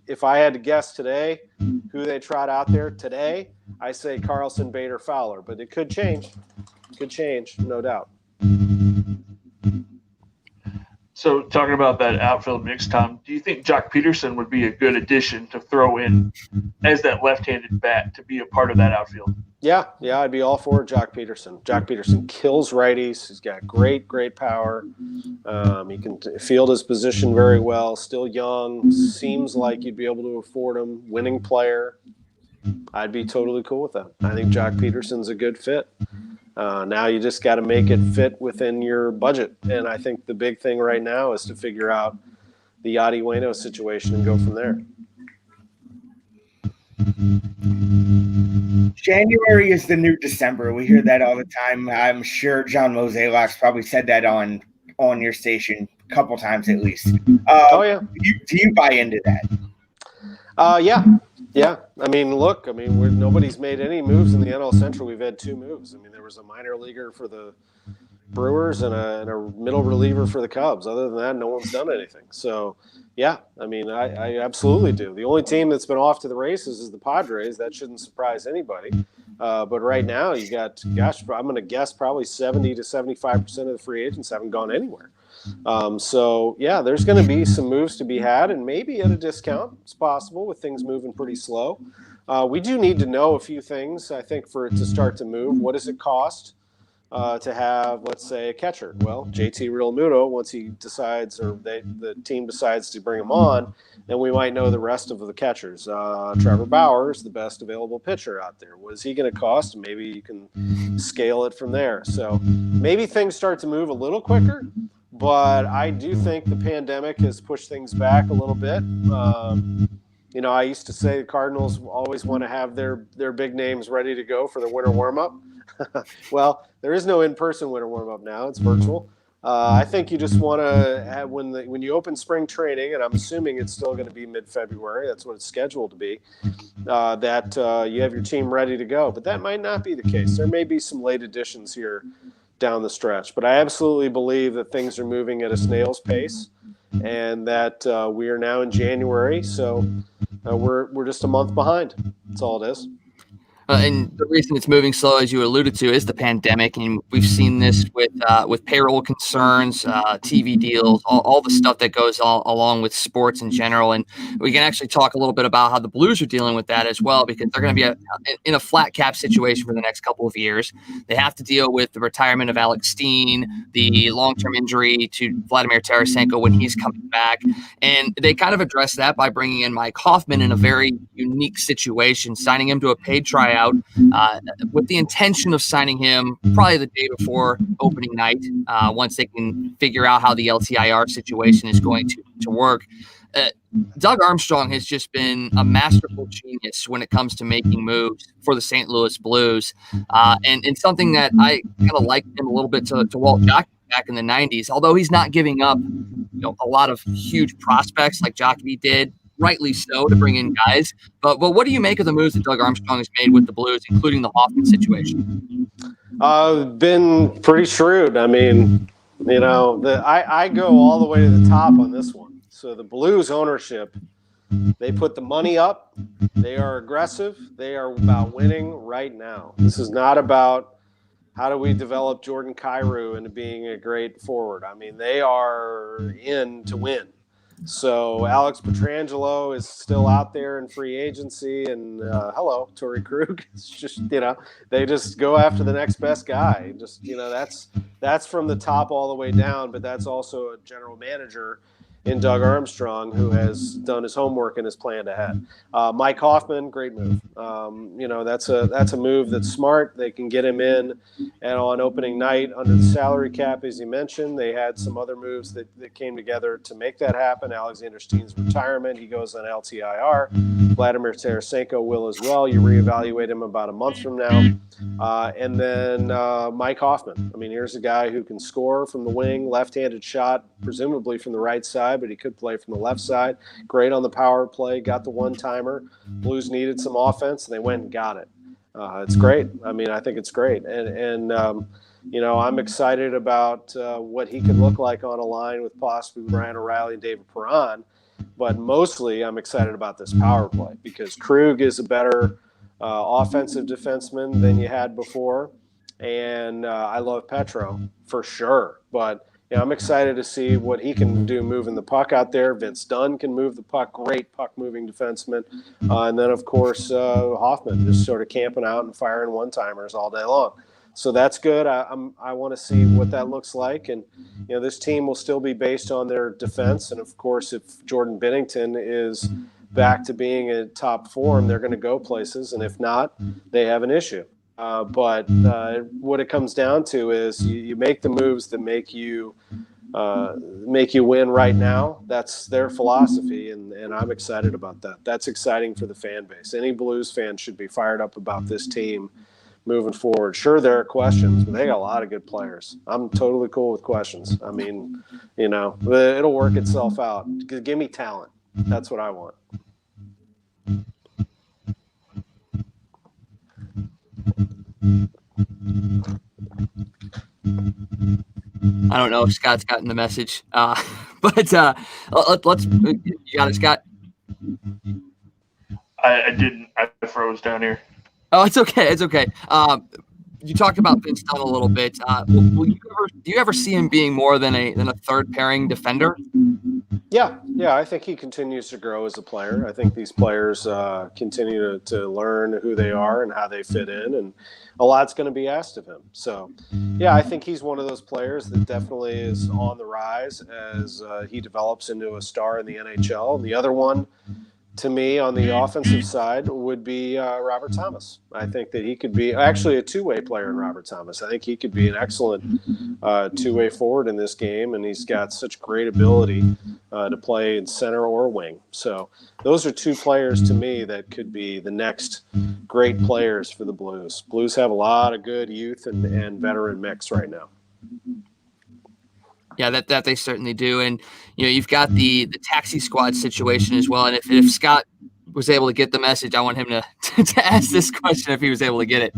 If I had to guess today who they trot out there today, I say Carlson, Bader, Fowler, but it could change. Could change, no doubt. So talking about that outfield mix, Tom, do you think Jock Peterson would be a good addition to throw in as that left-handed bat to be a part of that outfield? Yeah, I'd be all for Jock Peterson. Jock Peterson kills righties. He's got great power. He can field his position very well. Still young. Seems like you'd be able to afford him. Winning player. I'd be totally cool with that. I think Jock Peterson's a good fit. Now you just got to make it fit within your budget. And I think the big thing right now is to figure out the Yadi Ueno situation and go from there. January is the new December. We hear that all the time. I'm sure John Mozeliak's probably said that on your station a couple times at least. Yeah. Do you buy into that? Yeah. I mean, nobody's made any moves in the NL Central. We've had 2 moves. I mean, there was a minor leaguer for the Brewers and a middle reliever for the Cubs. Other than that, no one's done anything. So, yeah, I mean, I absolutely do. The only team that's been off to the races is the Padres. That shouldn't surprise anybody. But right now, you got, I'm going to guess probably 70 to 75% of the free agents haven't gone anywhere. So, yeah, there's going to be some moves to be had, and maybe at a discount. It's possible with things moving pretty slow. We do need to know a few things, I think, for it to start to move. What does it cost to have, let's say, a catcher? Well, JT Realmuto, once he decides or the team decides to bring him on, then we might know the rest of the catchers. Trevor Bauer is the best available pitcher out there. What is he going to cost? Maybe you can scale it from there. So maybe things start to move a little quicker. But I do think the pandemic has pushed things back a little bit. I used to say the Cardinals always want to have their big names ready to go for the winter warm-up. Well, there is no in-person winter warm-up now. It's virtual. I think you just want to have, when you open spring training, and I'm assuming it's still going to be mid-February. That's what it's scheduled to be. That you have your team ready to go, but that might not be the case. There may be some late additions here down the stretch, but I absolutely believe that things are moving at a snail's pace, and that we are now in January, so we're just a month behind. That's all it is. And the reason it's moving slow, as you alluded to, is the pandemic, and we've seen this with payroll concerns, TV deals, all the stuff that goes along with sports in general. And we can actually talk a little bit about how the Blues are dealing with that as well, because they're going to be in a flat cap situation for the next couple of years. They have to deal with the retirement of Alex Steen, the long-term injury to Vladimir Tarasenko when he's coming back, and they kind of address that by bringing in Mike Hoffman in a very unique situation, signing him to a paid tryout. With the intention of signing him probably the day before opening night, once they can figure out how the LTIR situation is going to work. Doug Armstrong has just been a masterful genius when it comes to making moves for the St. Louis Blues, and something that I kind of liked him a little bit to Walt Jockey back in the 90s, although he's not giving up a lot of huge prospects like Jockey did. Rightly so, to bring in guys. But what do you make of the moves that Doug Armstrong has made with the Blues, including the Hoffman situation? Been pretty shrewd. I mean, I go all the way to the top on this one. So the Blues ownership, they put the money up. They are aggressive. They are about winning right now. This is not about how do we develop Jordan Kyrou into being a great forward. I mean, they are in to win. So Alex Pietrangelo is still out there in free agency, and hello, Torrey Krug. It's just they just go after the next best guy. Just that's from the top all the way down, but that's also a general manager in Doug Armstrong who has done his homework and has planned ahead. Mike Hoffman, great move. That's a move that's smart. They can get him in, and on opening night under the salary cap, as you mentioned, they had some other moves that came together to make that happen. Alexander Steen's retirement, he goes on LTIR. Vladimir Tarasenko will as well. You reevaluate him about a month from now. And then Mike Hoffman. I mean, here's a guy who can score from the wing, left-handed shot, presumably from the right side, but he could play from the left side. Great on the power play, got the one-timer. Blues needed some offense, and they went and got it. It's great. I mean, I think it's great. And I'm excited about what he could look like on a line with possibly Brian O'Reilly and David Perron. But mostly I'm excited about this power play because Krug is a better offensive defenseman than you had before. And I love Petro for sure. But I'm excited to see what he can do moving the puck out there. Vince Dunn can move the puck, great puck-moving defenseman. And then, of course, Hoffman just sort of camping out and firing one-timers all day long. So that's good. I want to see what that looks like. And, this team will still be based on their defense. And, of course, if Jordan Binnington is back to being in top form, they're going to go places. And if not, they have an issue. But what it comes down to is you make the moves that make you win right now. That's their philosophy, and I'm excited about that. That's exciting for the fan base. Any Blues fan should be fired up about this team moving forward. Sure, there are questions, but they got a lot of good players. I'm totally cool with questions. I mean, it'll work itself out. Give me talent. That's what I want. I don't know if Scott's gotten the message, but let's. You got it, Scott? I didn't. I froze down here. Oh, it's okay. It's okay. You talked about Vince Dunn a little bit. Do you ever see him being more than a third pairing defender? Yeah. I think he continues to grow as a player. I think these players continue to learn who they are and how they fit in, and a lot's going to be asked of him. So, yeah, I think he's one of those players that definitely is on the rise as he develops into a star in the NHL. And the other one, to me, on the offensive side would be Robert Thomas. I think that he could be actually a two-way player in Robert Thomas. I think he could be an excellent two-way forward in this game, and he's got such great ability to play in center or wing. So those are two players to me that could be the next great players for the Blues. Blues have a lot of good youth and veteran mix right now. Yeah, that they certainly do. And, you've got the taxi squad situation as well. And if Scott was able to get the message, I want him to ask this question if he was able to get it.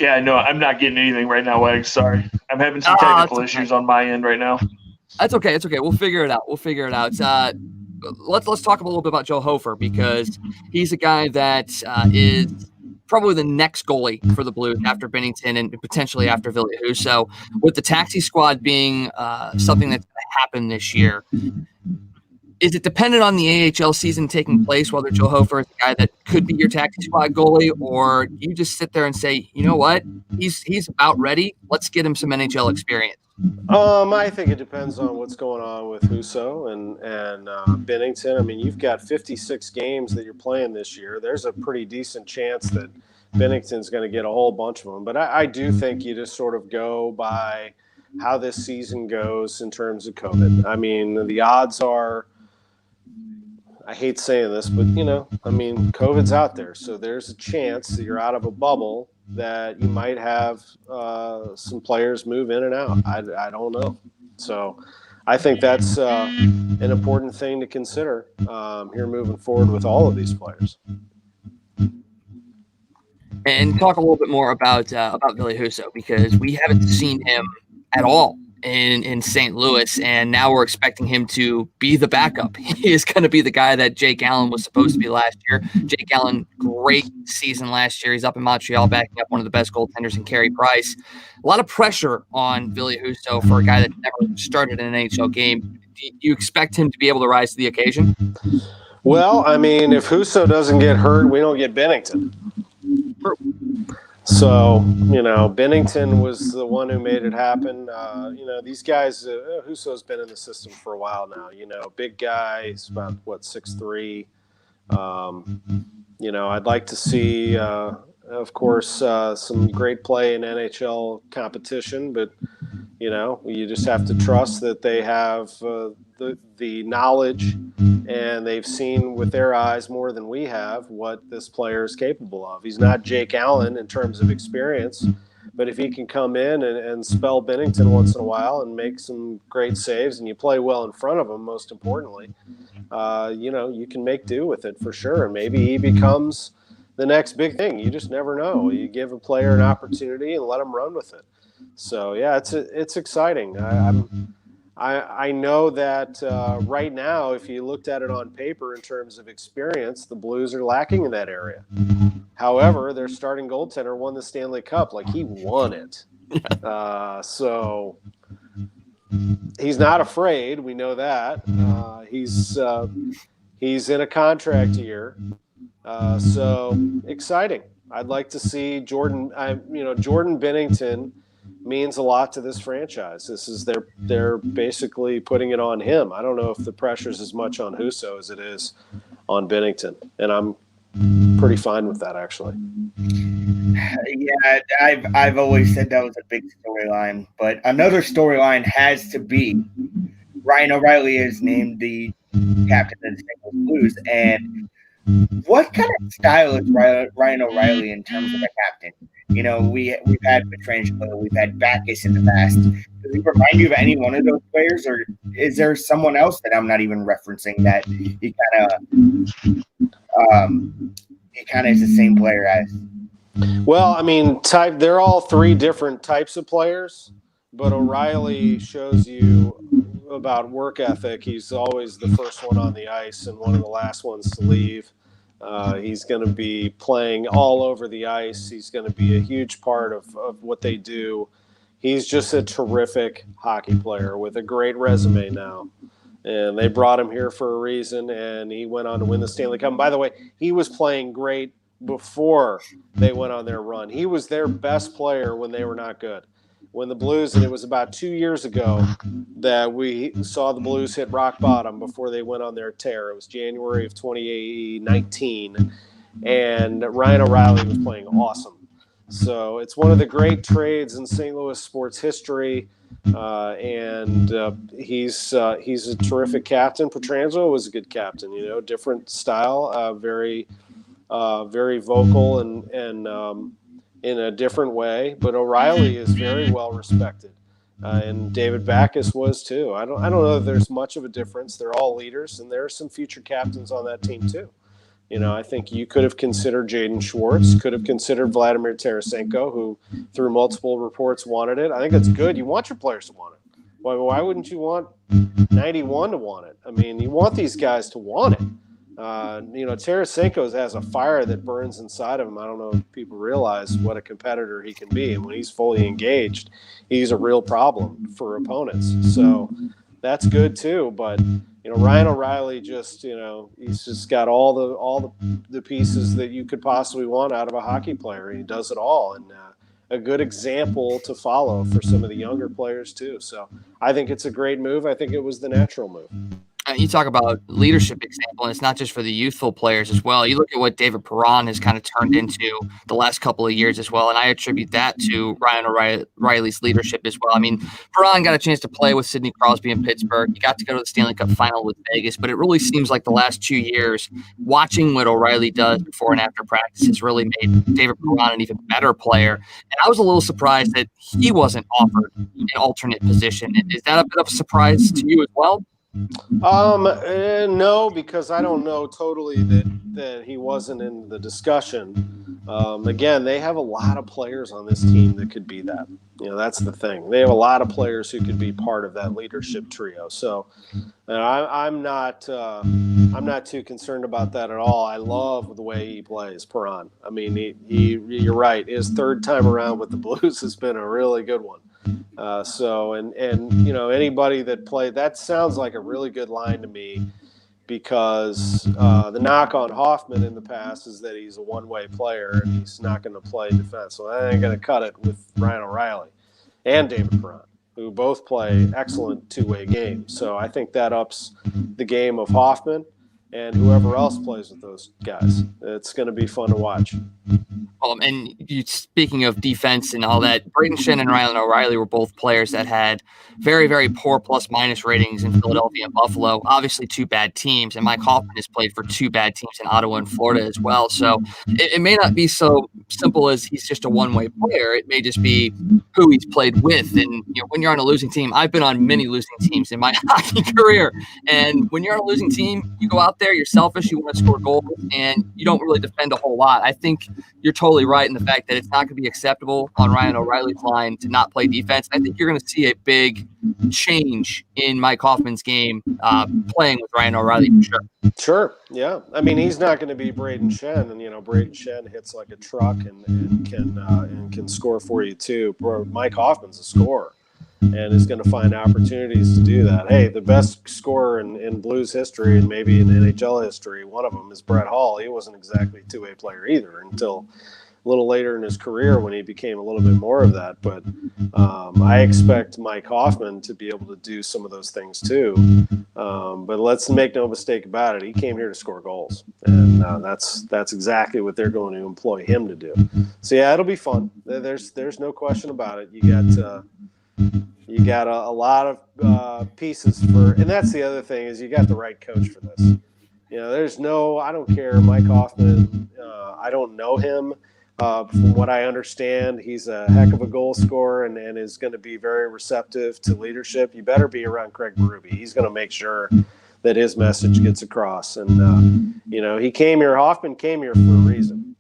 Yeah, no, I'm not getting anything right now, Wags. Sorry. I'm having some technical issues on my end right now. That's okay. It's okay. We'll figure it out. Let's talk a little bit about Joe Hofer, because he's a guy that is probably the next goalie for the Blues after Bennington and potentially after Ville Husso, with the taxi squad being something that's going to happen this year. Is it dependent on the AHL season taking place, whether Joe Hofer is the guy that could be your taxi squad goalie, or you just sit there and say, you know what, he's about ready. Let's get him some NHL experience. I think it depends on what's going on with Husso and Bennington. I mean, you've got 56 games that you're playing this year. There's a pretty decent chance that Bennington's going to get a whole bunch of them. But I do think you just sort of go by how this season goes in terms of COVID. I mean, the odds are, I hate saying this, but, COVID's out there. So there's a chance that you're out of a bubble that you might have some players move in and out. I don't know. So I think that's an important thing to consider here moving forward with all of these players. And talk a little bit more about Ville Husso, because we haven't seen him at all in St. Louis, and now we're expecting him to be the backup. He is going to be the guy that Jake Allen was supposed to be last year. Jake Allen, great season last year. He's up in Montreal backing up one of the best goaltenders in Carey Price. A lot of pressure on Ville Husso for a guy that never started an NHL game. Do you expect him to be able to rise to the occasion? Well, I mean, if Husso doesn't get hurt, we don't get Bennington. So, Bennington was the one who made it happen. These guys, Husso's been in the system for a while now. Big guy, he's about, 6'3". I'd like to see, of course, some great play in NHL competition, but, you just have to trust that they have the knowledge, and they've seen with their eyes more than we have what this player is capable of. He's not Jake Allen in terms of experience, but if he can come in and spell Bennington once in a while and make some great saves, and you play well in front of him, most importantly, you can make do with it for sure. And maybe he becomes the next big thing. You just never know. You give a player an opportunity and let him run with it. So, yeah, it's exciting. I know that right now, if you looked at it on paper in terms of experience, the Blues are lacking in that area. However, their starting goaltender won the Stanley Cup. Like, he won it. So he's not afraid. We know that. He's in a contract year. So exciting. I'd like to see Jordan Bennington means a lot to this franchise. This is they're basically putting it on him. I don't know if the pressure's as much on Husso as it is on Bennington, and I'm pretty fine with that, actually. Yeah, I've always said that was a big storyline, but another storyline has to be Ryan O'Reilly is named the captain of the St. Louis Blues, and what kind of style is Ryan O'Reilly in terms of a captain? We've had Petrangelo, we've had Backus in the past. Does he remind you of any one of those players, or is there someone else that I'm not even referencing that he kind of is the same player as? Well, I mean, they're all three different types of players, but O'Reilly shows you about work ethic. He's always the first one on the ice and one of the last ones to leave. He's going to be playing all over the ice. He's going to be a huge part of what they do. He's just a terrific hockey player with a great resume now. And they brought him here for a reason, and he went on to win the Stanley Cup. And by the way, he was playing great before they went on their run. He was their best player when they were not good. When the Blues, and it was about 2 years ago that we saw the Blues hit rock bottom before they went on their tear. It was January of 2019, and Ryan O'Reilly was playing awesome. So it's one of the great trades in St. Louis sports history, and he's a terrific captain. Petrangelo was a good captain, different style, very vocal and in a different way, but O'Reilly is very well respected. And David Backus was too. I don't know if there's much of a difference. They're all leaders, and there are some future captains on that team too. I think you could have considered Jaden Schwartz, could have considered Vladimir Tarasenko, who through multiple reports wanted it. I think that's good. You want your players to want it. Why wouldn't you want 91 to want it? I mean, you want these guys to want it. Tarasenko has a fire that burns inside of him. I don't know if people realize what a competitor he can be. And when he's fully engaged, he's a real problem for opponents. So that's good too. But, Ryan O'Reilly he's just got all the pieces that you could possibly want out of a hockey player. He does it all. And a good example to follow for some of the younger players too. So I think it's a great move. I think it was the natural move. You talk about leadership example, and it's not just for the youthful players as well. You look at what David Perron has kind of turned into the last couple of years as well, and I attribute that to Ryan O'Reilly's leadership as well. I mean, Perron got a chance to play with Sidney Crosby in Pittsburgh. He got to go to the Stanley Cup final with Vegas, but it really seems like the last 2 years, watching what O'Reilly does before and after practice has really made David Perron an even better player. And I was a little surprised that he wasn't offered an alternate position. Is that a bit of a surprise to you as well? No, because I don't know totally that he wasn't in the discussion. Again, they have a lot of players on this team that could be that. That's the thing. They have a lot of players who could be part of that leadership trio. So I'm not too concerned about that at all. I love the way he plays, Perron. I mean, you're right. His third time around with the Blues has been a really good one. Anybody that played, that sounds like a really good line to me, because the knock on Hoffman in the past is that he's a one-way player and he's not going to play defense. So that ain't going to cut it with Ryan O'Reilly and David Perron, who both play excellent two-way games. So I think that ups the game of Hoffman and whoever else plays with those guys. It's going to be fun to watch. And speaking of defense and all that, Braden Shen and Ryan O'Reilly were both players that had very, very poor plus-minus ratings in Philadelphia and Buffalo. Obviously, two bad teams, and Mike Hoffman has played for two bad teams in Ottawa and Florida as well. So it may not be so simple as he's just a one-way player. It may just be who he's played with. And when you're on a losing team, I've been on many losing teams in my hockey career. And when you're on a losing team, you go out there, you're selfish, you want to score goals, and you don't really defend a whole lot. I think you're totally right in the fact that it's not going to be acceptable on Ryan O'Reilly's line to not play defense. I think you're going to see a big change in Mike Hoffman's game playing with Ryan O'Reilly for sure. Sure, yeah. I mean, he's not going to be Braden Shen, and Braden Shen hits like a truck and can score for you too. Mike Hoffman's a scorer and is going to find opportunities to do that. Hey, the best scorer in Blues history and maybe in NHL history, one of them is Brett Hall. He wasn't exactly a two-way player either until a little later in his career when he became a little bit more of that. But I expect Mike Hoffman to be able to do some of those things too. But let's make no mistake about it. He came here to score goals, and that's exactly what they're going to employ him to do. So yeah, it'll be fun. There's no question about it. You got a lot of pieces and that's the other thing is you got the right coach for this. I don't care. Mike Hoffman, I don't know him. From what I understand, he's a heck of a goal scorer and is going to be very receptive to leadership. You better be around Craig Berube. He's going to make sure that his message gets across. And, Hoffman came here for a reason.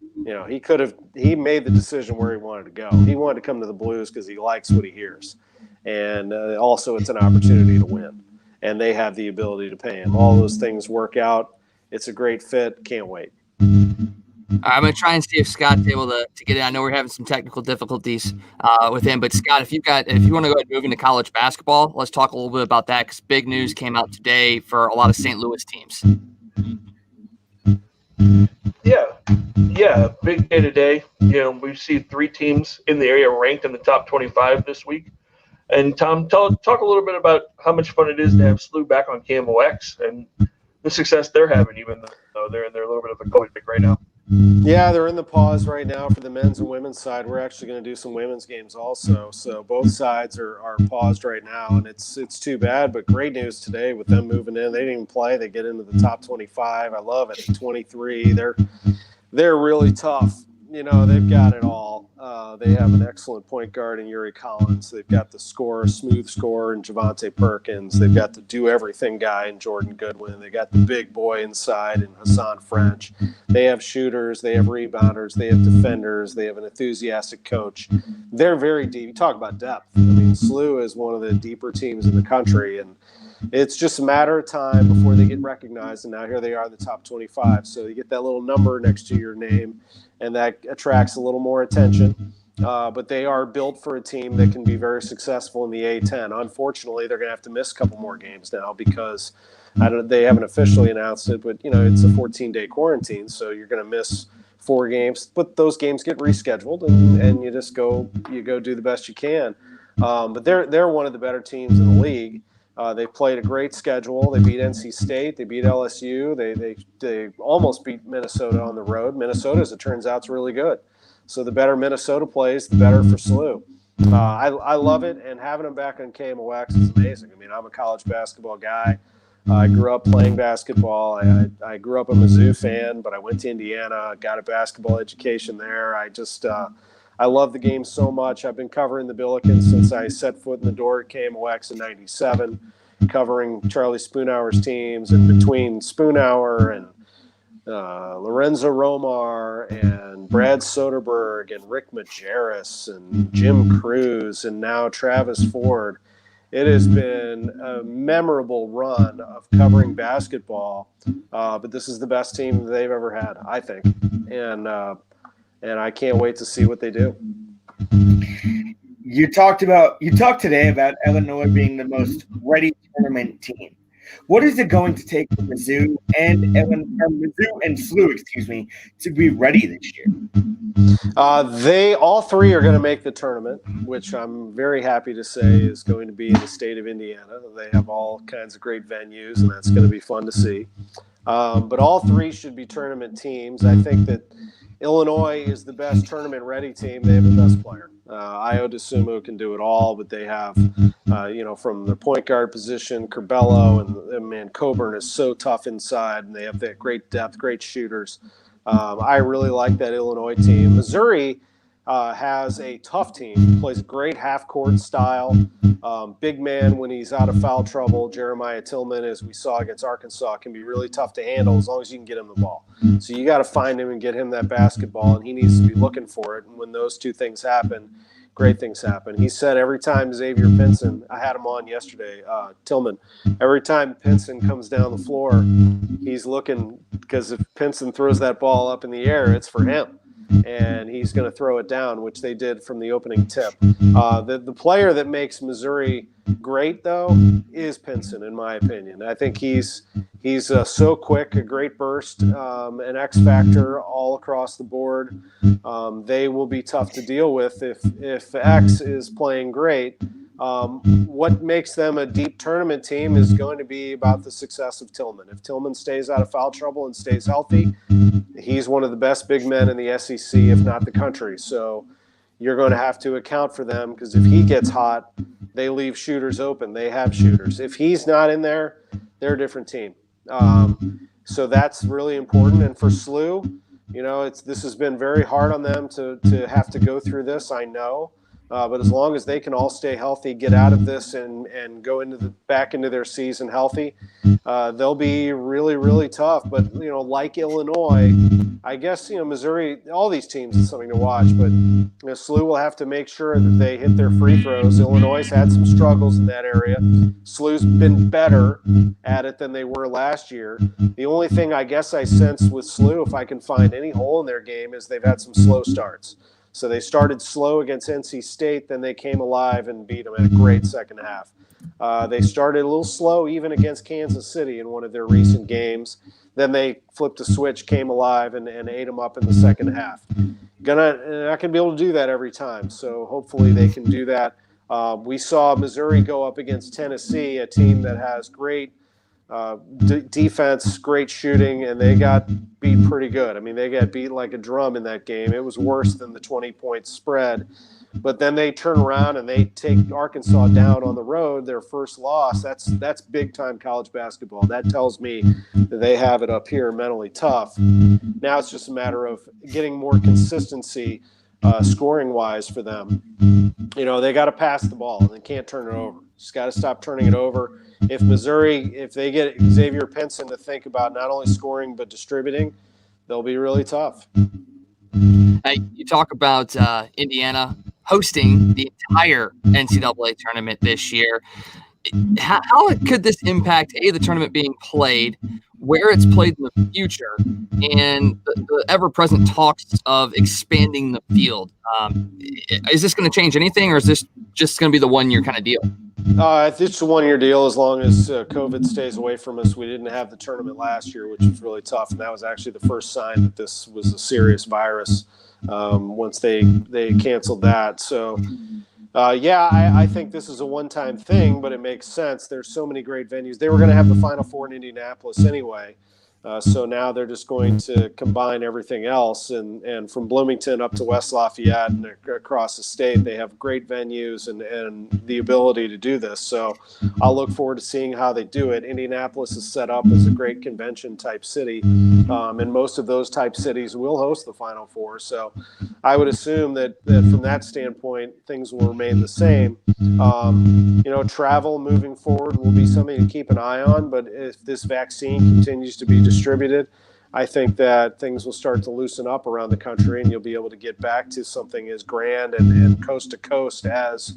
He made the decision where he wanted to go. He wanted to come to the Blues because he likes what he hears. And also it's an opportunity to win. And they have the ability to pay him. All those things work out. It's a great fit. Can't wait. I'm going to try and see if Scott's able to get in. I know we're having some technical difficulties with him, but Scott, if you want to go ahead and move into college basketball, let's talk a little bit about that because big news came out today for a lot of St. Louis teams. Yeah, big day today. We've seen three teams in the area ranked in the top 25 this week. And Tom, talk a little bit about how much fun it is to have SLU back on KMOX and the success they're having, even though they're in their little bit of a COVID break right now. Yeah, they're in the pause right now for the men's and women's side. We're actually going to do some women's games also. So both sides are paused right now, and it's too bad. But great news today with them moving in. They didn't even play. They get into the top 25. I love it. 23. They're really tough. they've got it all. They have an excellent point guard in Yuri Collins. They've got the smooth scorer in Javante Perkins. They've got the do-everything guy in Jordan Goodwin. They got the big boy inside in Hassan French. They have shooters. They have rebounders. They have defenders. They have an enthusiastic coach. They're very deep. You talk about depth. I mean, SLU is one of the deeper teams in the country, and it's just a matter of time before they get recognized. And now here they are in the top 25. So you get that little number next to your name, and that attracts a little more attention. But they are built for a team that can be very successful in the A10. Unfortunately, they're going to have to miss a couple more games now because they haven't officially announced it, but it's a 14-day quarantine, so you're going to miss 4 games. But those games get rescheduled, and you just go do the best you can. But they're one of the better teams in the league. They played a great schedule. They beat NC State. They beat LSU. They almost beat Minnesota on the road. Minnesota, as it turns out, is really good. So the better Minnesota plays, the better for SLU. I love it, and having them back on KMOX is amazing. I mean, I'm a college basketball guy. I grew up playing basketball. I grew up a Mizzou fan, but I went to Indiana, got a basketball education there. I love the game so much. I've been covering the Billikens since I set foot in the door at KMOX in '97, covering Charlie Spoonhour's teams, and between Spoonhour and Lorenzo Romar and Brad Soderberg and Rick Majerus and Jim Cruz and now Travis Ford, it has been a memorable run of covering basketball. But this is the best team they've ever had, I think. And I can't wait to see what they do. You talked today about Illinois being the most ready tournament team. What is it going to take for Mizzou and SLU, to be ready this year? They all three are going to make the tournament, which I'm very happy to say is going to be in the state of Indiana. They have all kinds of great venues, and that's going to be fun to see. But all three should be tournament teams. I think that Illinois is the best tournament-ready team. They have the best player. Io DeSumo can do it all, but they have, from the point guard position, Curbelo, and Coburn is so tough inside, and they have that great depth, great shooters. I really like that Illinois team. Missouri has a tough team, plays great half-court style. Big man when he's out of foul trouble. Jeremiah Tillman, as we saw against Arkansas, can be really tough to handle as long as you can get him the ball. So you got to find him and get him that basketball, and he needs to be looking for it. And when those two things happen, great things happen. He said every time Xavier Pinson, I had him on yesterday, Tillman, every time Pinson comes down the floor, he's looking, because if Pinson throws that ball up in the air, it's for him. And he's going to throw it down, which they did from the opening tip. The player that makes Missouri great, though, is Pinson, in my opinion. I think he's so quick, a great burst, an X factor all across the board. They will be tough to deal with if X is playing great. What makes them a deep tournament team is going to be about the success of Tillman. If Tillman stays out of foul trouble and stays healthy, he's one of the best big men in the SEC, if not the country. So you're going to have to account for them, because if he gets hot, they leave shooters open. They have shooters. If he's not in there, they're a different team. So that's really important. And for SLU, this has been very hard on them to have to go through this, I know. But as long as they can all stay healthy, get out of this, and go back into their season healthy, they'll be really, really tough. But like Illinois, I guess Missouri, all these teams is something to watch. But SLU will have to make sure that they hit their free throws. Illinois has had some struggles in that area. SLU's been better at it than they were last year. The only thing I guess I sense with SLU, if I can find any hole in their game, is they've had some slow starts. So they started slow against NC State, then they came alive and beat them in a great second half. They started a little slow even against Kansas City in one of their recent games. Then they flipped a switch, came alive, and ate them up in the second half. Not going to be able to do that every time, so hopefully they can do that. We saw Missouri go up against Tennessee, a team that has great defense, great shooting, and they got beat pretty good. I mean, they got beat like a drum in that game. It was worse than the 20-point spread. but then they turn around and they take Arkansas down on the road, their first loss. That's big-time college basketball. That tells me that they have it up here mentally tough. Now it's just a matter of getting more consistency scoring-wise for them. They got to pass the ball, and they can't turn it over. Just got to stop turning it over. If Missouri, if they get Xavier Pinson to think about not only scoring but distributing, they'll be really tough. You talk about Indiana hosting the entire NCAA tournament this year. How could this impact the tournament being played, where it's played in the future, and the ever-present talks of expanding the field? Is this going to change anything, or is this just going to be the one-year kind of deal? It's a one-year deal as long as COVID stays away from us. We didn't have the tournament last year, which was really tough, and that was actually the first sign that this was a serious virus once they canceled that. So, I think this is a one-time thing, but it makes sense. There's so many great venues. They were going to have the Final Four in Indianapolis anyway. So now they're just going to combine everything else, and from Bloomington up to West Lafayette and across the state, they have great venues and the ability to do this. So I'll look forward to seeing how they do it. Indianapolis is set up as a great convention-type city, and most of those type cities will host the Final Four. So I would assume that from that standpoint, things will remain the same. Travel moving forward will be something to keep an eye on, but if this vaccine continues to be distributed, I think that things will start to loosen up around the country, and you'll be able to get back to something as grand and coast to coast as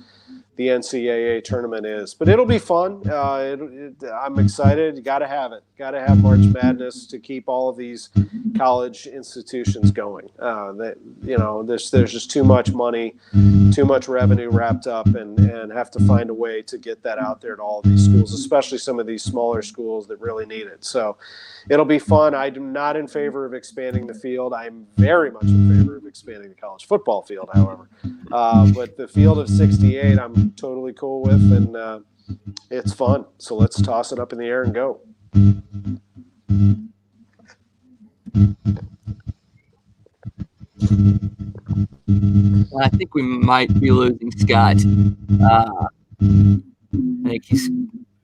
the NCAA tournament is. But it'll be fun. I'm excited. You got to have it. Got to have March Madness to keep all of these college institutions going. There's just too much money, too much revenue wrapped up, and have to find a way to get that out there to all of these schools, especially some of these smaller schools that really need it. So it'll be fun. I'm not in favor of expanding the field. I'm very much in favor of expanding the college football field, however. But the field of 68, I'm totally cool with, and it's fun. So let's toss it up in the air and go. I think we might be losing Scott. I think he's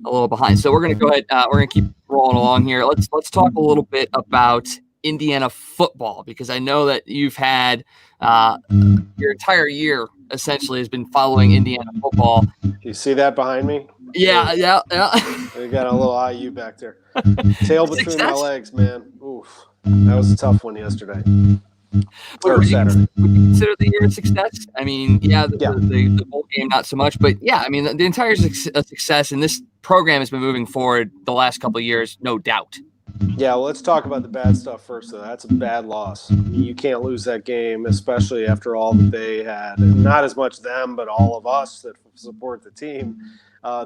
a little behind. So we're going to go ahead. We're going to keep rolling along here. Let's talk a little bit about Indiana football, because I know that you've had your entire year essentially has been following Indiana football. You see that behind me? Yeah. We got a little IU back there. Tail between my legs, man. Oof. That was a tough one yesterday. Would you consider the year a success? I mean, the bowl game, not so much, but yeah, I mean, the entire a success, and this program has been moving forward the last couple of years, no doubt. Yeah, well, let's talk about the bad stuff first, though. That's a bad loss. I mean, you can't lose that game, especially after all that they had. Not as much them, but all of us that support the team.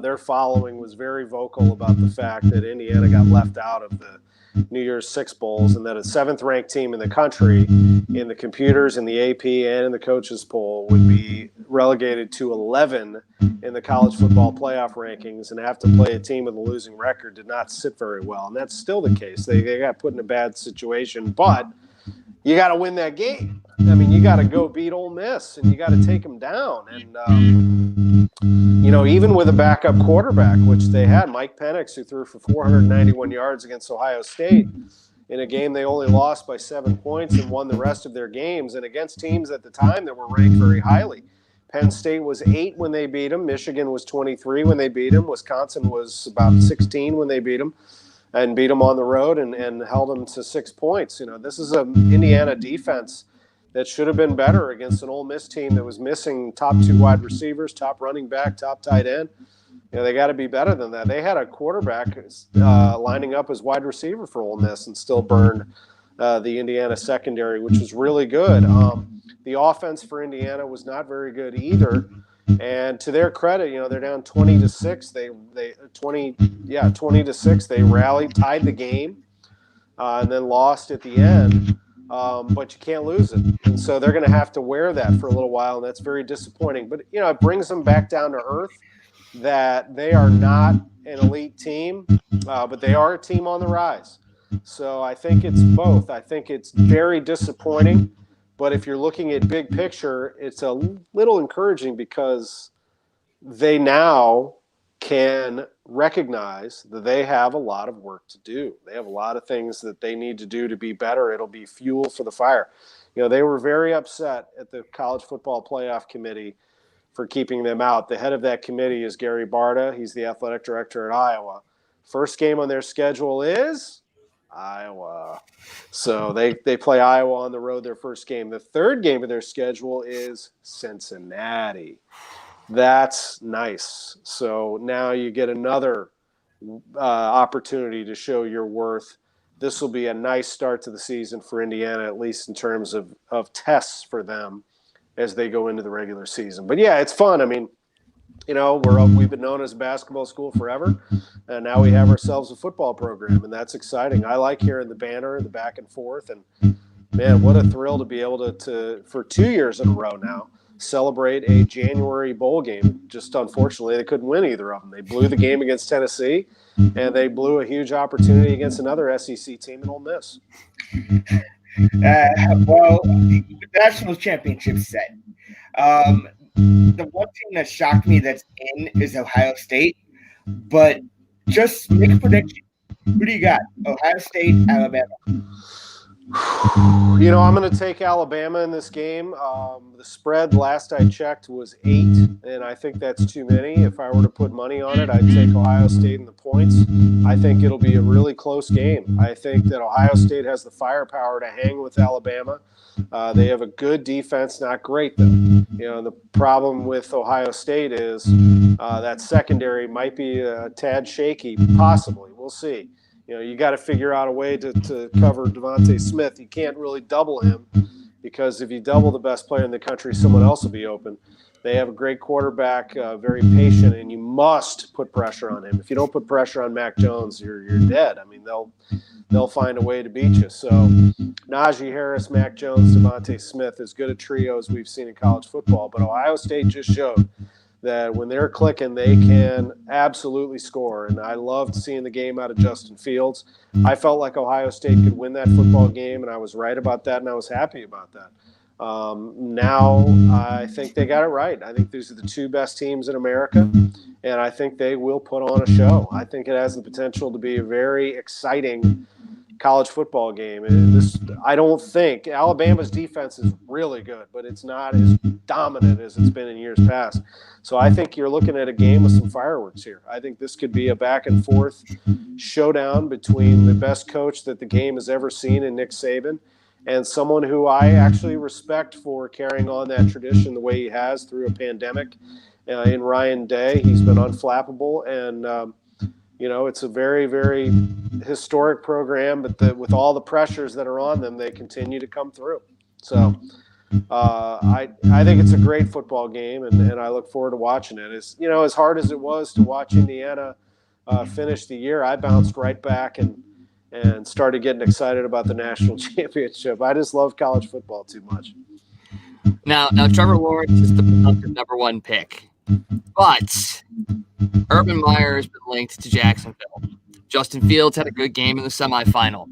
Their following was very vocal about the fact that Indiana got left out of the New Year's Six Bowls, and that a seventh-ranked team in the country in the computers, in the AP, and in the coaches poll would be relegated to 11 in the college football playoff rankings and have to play a team with a losing record did not sit very well. And that's still the case. They got put in a bad situation, but you got to win that game. I mean, you got to go beat Ole Miss, and you got to take them down. And, even with a backup quarterback, which they had, Mike Penix, who threw for 491 yards against Ohio State in a game they only lost by 7 points and won the rest of their games, and against teams at the time that were ranked very highly. Penn State was 8 when they beat them. Michigan was 23 when they beat them. Wisconsin was about 16 when they beat them. And beat them on the road and held them to 6 points. This is an Indiana defense that should have been better against an Ole Miss team that was missing top 2 wide receivers, top running back, top tight end. They got to be better than that. They had a quarterback lining up as wide receiver for Ole Miss and still burned the Indiana secondary, which was really good. The offense for Indiana was not very good either. And to their credit, they're down 20-6. They 20-6. They rallied, tied the game, and then lost at the end. But you can't lose it, and so they're going to have to wear that for a little while, and that's very disappointing. But it brings them back down to earth that they are not an elite team, but they are a team on the rise. So I think it's both. I think it's very disappointing But if you're looking at big picture, it's a little encouraging because they now can recognize that they have a lot of work to do. They have a lot of things that they need to do to be better. It'll be fuel for the fire. They were very upset at the College Football Playoff Committee for keeping them out. The head of that committee is Gary Barta. He's the athletic director at Iowa. First game on their schedule is Iowa. So they play Iowa on the road their first game. The third game of their schedule is Cincinnati. That's nice. So now you get another opportunity to show your worth. This will be a nice start to the season for Indiana, at least in terms of tests for them as they go into the regular season. But yeah, it's fun. I mean, we've been known as a basketball school forever, and now we have ourselves a football program, and that's exciting. I like hearing the banner, the back and forth, and man, what a thrill to be able to for 2 years in a row now, celebrate a January bowl game. Just unfortunately, they couldn't win either of them. They blew the game against Tennessee, and they blew a huge opportunity against another SEC team in Ole Miss. Well, the national championship set. The one team that shocked me that's in is Ohio State, but just make a prediction. Who do you got? Ohio State, Alabama. I'm going to take Alabama in this game. The spread last I checked was 8, and I think that's too many. If I were to put money on it, I'd take Ohio State in the points. I think it'll be a really close game. I think that Ohio State has the firepower to hang with Alabama. They have a good defense, not great though. The problem with Ohio State is that secondary might be a tad shaky, possibly. We'll see. You got to figure out a way to cover Devontae Smith. You can't really double him because if you double the best player in the country, someone else will be open. They have a great quarterback, very patient, and you must put pressure on him. If you don't put pressure on Mac Jones, you're dead. I mean, they'll find a way to beat you. So Najee Harris, Mac Jones, Devontae Smith, as good a trio as we've seen in college football. But Ohio State just showed that when they're clicking, they can absolutely score. And I loved seeing the game out of Justin Fields. I felt like Ohio State could win that football game, and I was right about that, and I was happy about that. Now I think they got it right. I think these are the two best teams in America, and I think they will put on a show. I think it has the potential to be a very exciting college football game. And I don't think Alabama's defense is really good, but it's not as dominant as it's been in years past. So I think you're looking at a game with some fireworks here. I think this could be a back and forth showdown between the best coach that the game has ever seen in Nick Saban and someone who I actually respect for carrying on that tradition the way he has through a pandemic in Ryan Day. He's been unflappable, and it's a very, very historic program, but with all the pressures that are on them, they continue to come through. So I think it's a great football game, and I look forward to watching it. As hard as it was to watch Indiana finish the year, I bounced right back and started getting excited about the national championship. I just love college football too much. Now Trevor Lawrence is the number one pick, but Urban Meyer has been linked to Jacksonville. Justin Fields had a good game in the semifinal.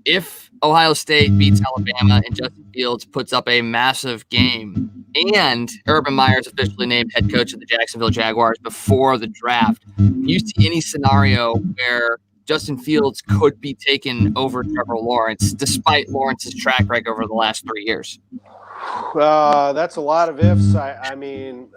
If Ohio State beats Alabama and Justin Fields puts up a massive game and Urban Meyer is officially named head coach of the Jacksonville Jaguars before the draft, do you see any scenario where Justin Fields could be taken over Trevor Lawrence despite Lawrence's track record over the last 3 years? That's a lot of ifs. I mean,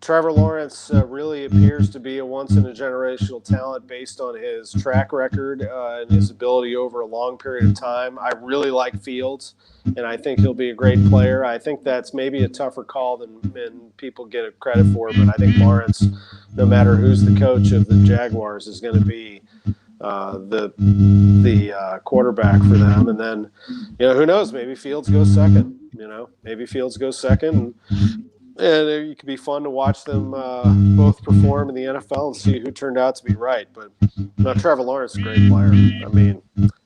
Trevor Lawrence really appears to be a once-in-a-generational talent based on his track record and his ability over a long period of time. I really like Fields, and I think he'll be a great player. I think that's maybe a tougher call than people get credit for, but I think Lawrence, no matter who's the coach of the Jaguars, is going to be the quarterback for them. And then, who knows? Maybe Fields goes second. Maybe Fields goes second. And it could be fun to watch them both perform in the NFL and see who turned out to be right. But Trevor Lawrence is a great player. I mean,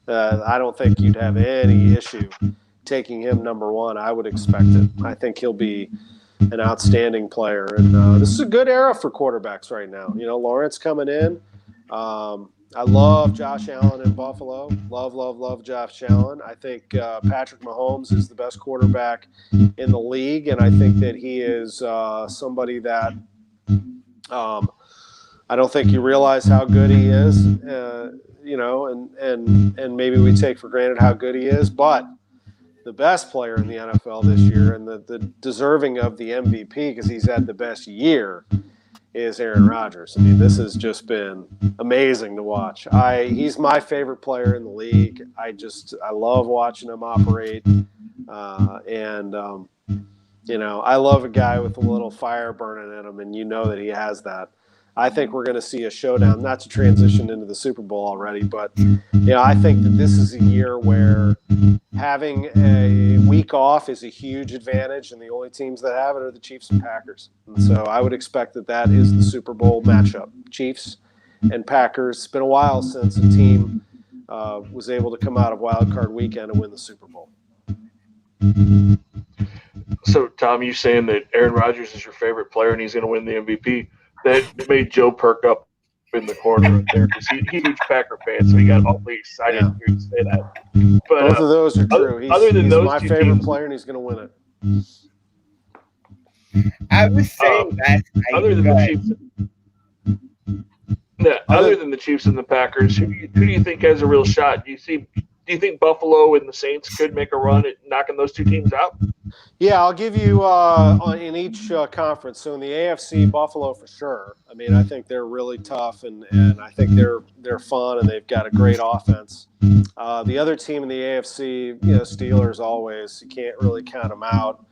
I don't think you'd have any issue taking him number one. I would expect it. I think he'll be an outstanding player. And this is a good era for quarterbacks right now. Lawrence coming in. I love Josh Allen in Buffalo. Love Josh Allen. I think Patrick Mahomes is the best quarterback in the league, and I think that he is somebody that I don't think you realize how good he is, and maybe we take for granted how good he is. But the best player in the NFL this year and the deserving of the MVP because he's had the best year is Aaron Rodgers. I mean, this has just been amazing to watch. He's my favorite player in the league. I love watching him operate. I love a guy with a little fire burning in him, and you know that he has that. I think we're going to see a showdown, not to transition into the Super Bowl already, but I think that this is a year where having a week off is a huge advantage, and the only teams that have it are the Chiefs and Packers. And so I would expect that is the Super Bowl matchup, Chiefs and Packers. It's been a while since a team was able to come out of Wild Card Weekend and win the Super Bowl. So, Tom, you saying that Aaron Rodgers is your favorite player and he's going to win the MVP? That made Joe perk up in the corner there because he's a huge Packer fan, so he got awfully excited to hear you say that. But, both of those are true. He's my favorite teams, player, and he's going to win it. I was saying that. Other than the Chiefs and the Packers, who do you think has a real shot? Do you think Buffalo and the Saints could make a run at knocking those two teams out? Yeah, I'll give you in each conference. So in the AFC, Buffalo for sure. I mean, I think they're really tough, and I think they're fun, and they've got a great offense. The other team in the AFC, Steelers always. You can't really count them out.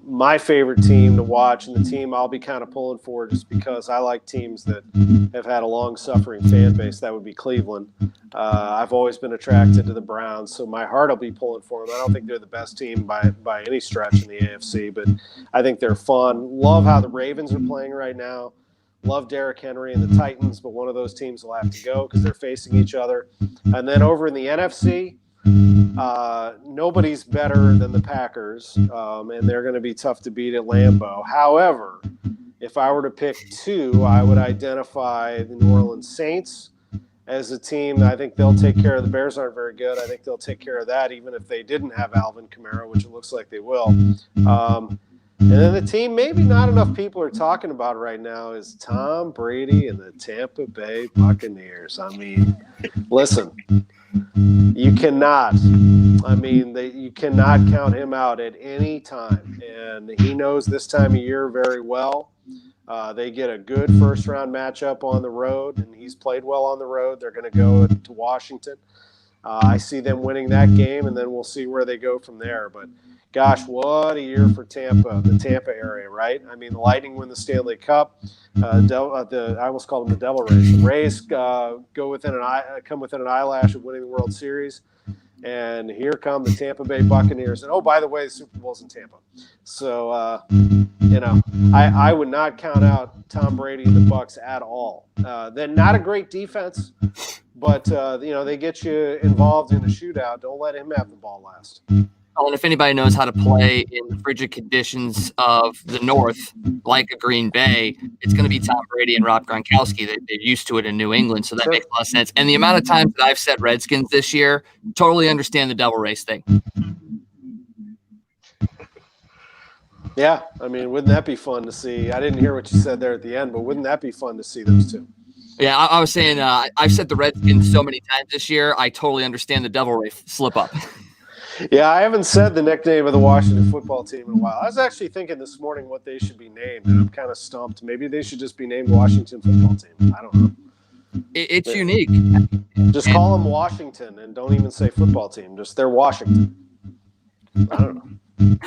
My favorite team to watch, and the team I'll be kind of pulling for just because I like teams that have had a long-suffering fan base, that would be Cleveland. I've always been attracted to the Browns, so my heart will be pulling for them. I don't think they're the best team by any stretch in the AFC, but I think they're fun. Love how the Ravens are playing right now. Love Derrick Henry and the Titans, but one of those teams will have to go because they're facing each other. And then over in the NFC, nobody's better than the Packers, and they're going to be tough to beat at Lambeau. However, if I were to pick two, I would identify the New Orleans Saints as a team. I think they'll take care of the Bears. Aren't very good. I think they'll take care of that even if they didn't have Alvin Kamara, which it looks like they will. And then the team maybe not enough people are talking about right now is Tom Brady and the Tampa Bay Buccaneers. I mean, listen, you cannot count him out at any time. And he knows this time of year very well. They get a good first-round matchup on the road, and he's played well on the road. They're going to go to Washington. I see them winning that game, and then we'll see where they go from there. But gosh, what a year for Tampa, the Tampa area, right? I mean, the Lightning win the Stanley Cup. I almost called them the Devil Rays. The Rays come within an eyelash of winning the World Series. And here come the Tampa Bay Buccaneers. And, oh, by the way, the Super Bowl's in Tampa. So, I would not count out Tom Brady and the Bucs at all. They're not a great defense, but, they get you involved in a shootout. Don't let him have the ball last. And if anybody knows how to play in the frigid conditions of the North, like a Green Bay, it's going to be Tom Brady and Rob Gronkowski. They're used to it in New England, so that makes a lot of sense. And the amount of times that I've said Redskins this year, totally understand the Devil Race thing. Yeah, I mean, wouldn't that be fun to see? I didn't hear what you said there at the end, but wouldn't that be fun to see those two? Yeah, I was saying I've said the Redskins so many times this year, I totally understand the Devil Race slip up. Yeah, I haven't said the nickname of the Washington football team in a while. I was actually thinking this morning what they should be named, and I'm kind of stumped. Maybe they should just be named Washington football team. I don't know. It's unique. Just call them Washington and don't even say football team. Just they're Washington. I don't know.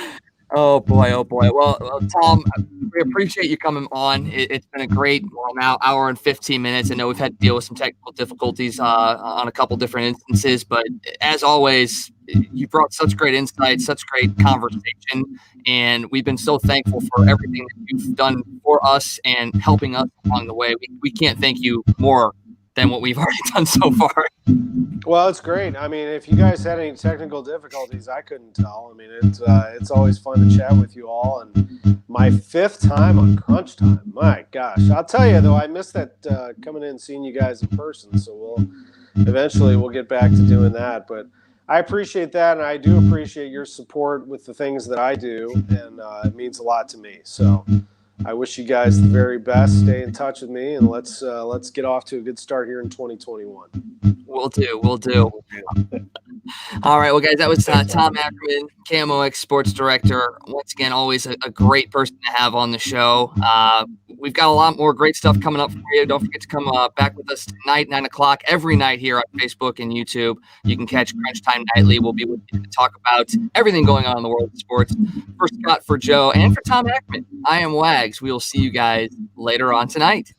Oh, boy. Well, Tom, we appreciate you coming on. It's been a great hour and 15 minutes. I know we've had to deal with some technical difficulties on a couple different instances, but as always, you brought such great insight, such great conversation, and we've been so thankful for everything that you've done for us and helping us along the way. We can't thank you more than what we've already done so far. Well, it's great. I mean, if you guys had any technical difficulties, I couldn't tell. I mean, it's always fun to chat with you all. And my 5th time on Crunch Time. My gosh, I'll tell you though, I missed that coming in and seeing you guys in person. So we'll get back to doing that. But I appreciate that, and I do appreciate your support with the things that I do, and it means a lot to me. So I wish you guys the very best. Stay in touch with me, and let's get off to a good start here in 2021. We'll do. All right, well, guys, that was Tom Ackerman, KMOX Sports Director. Once again, always a great person to have on the show. We've got a lot more great stuff coming up for you. Don't forget to come back with us tonight, 9 o'clock, every night here on Facebook and YouTube. You can catch Crunch Time Nightly. We'll be with you to talk about everything going on in the world of sports. For Scott, for Joe, and for Tom Ackerman, I am Wags. We will see you guys later on tonight.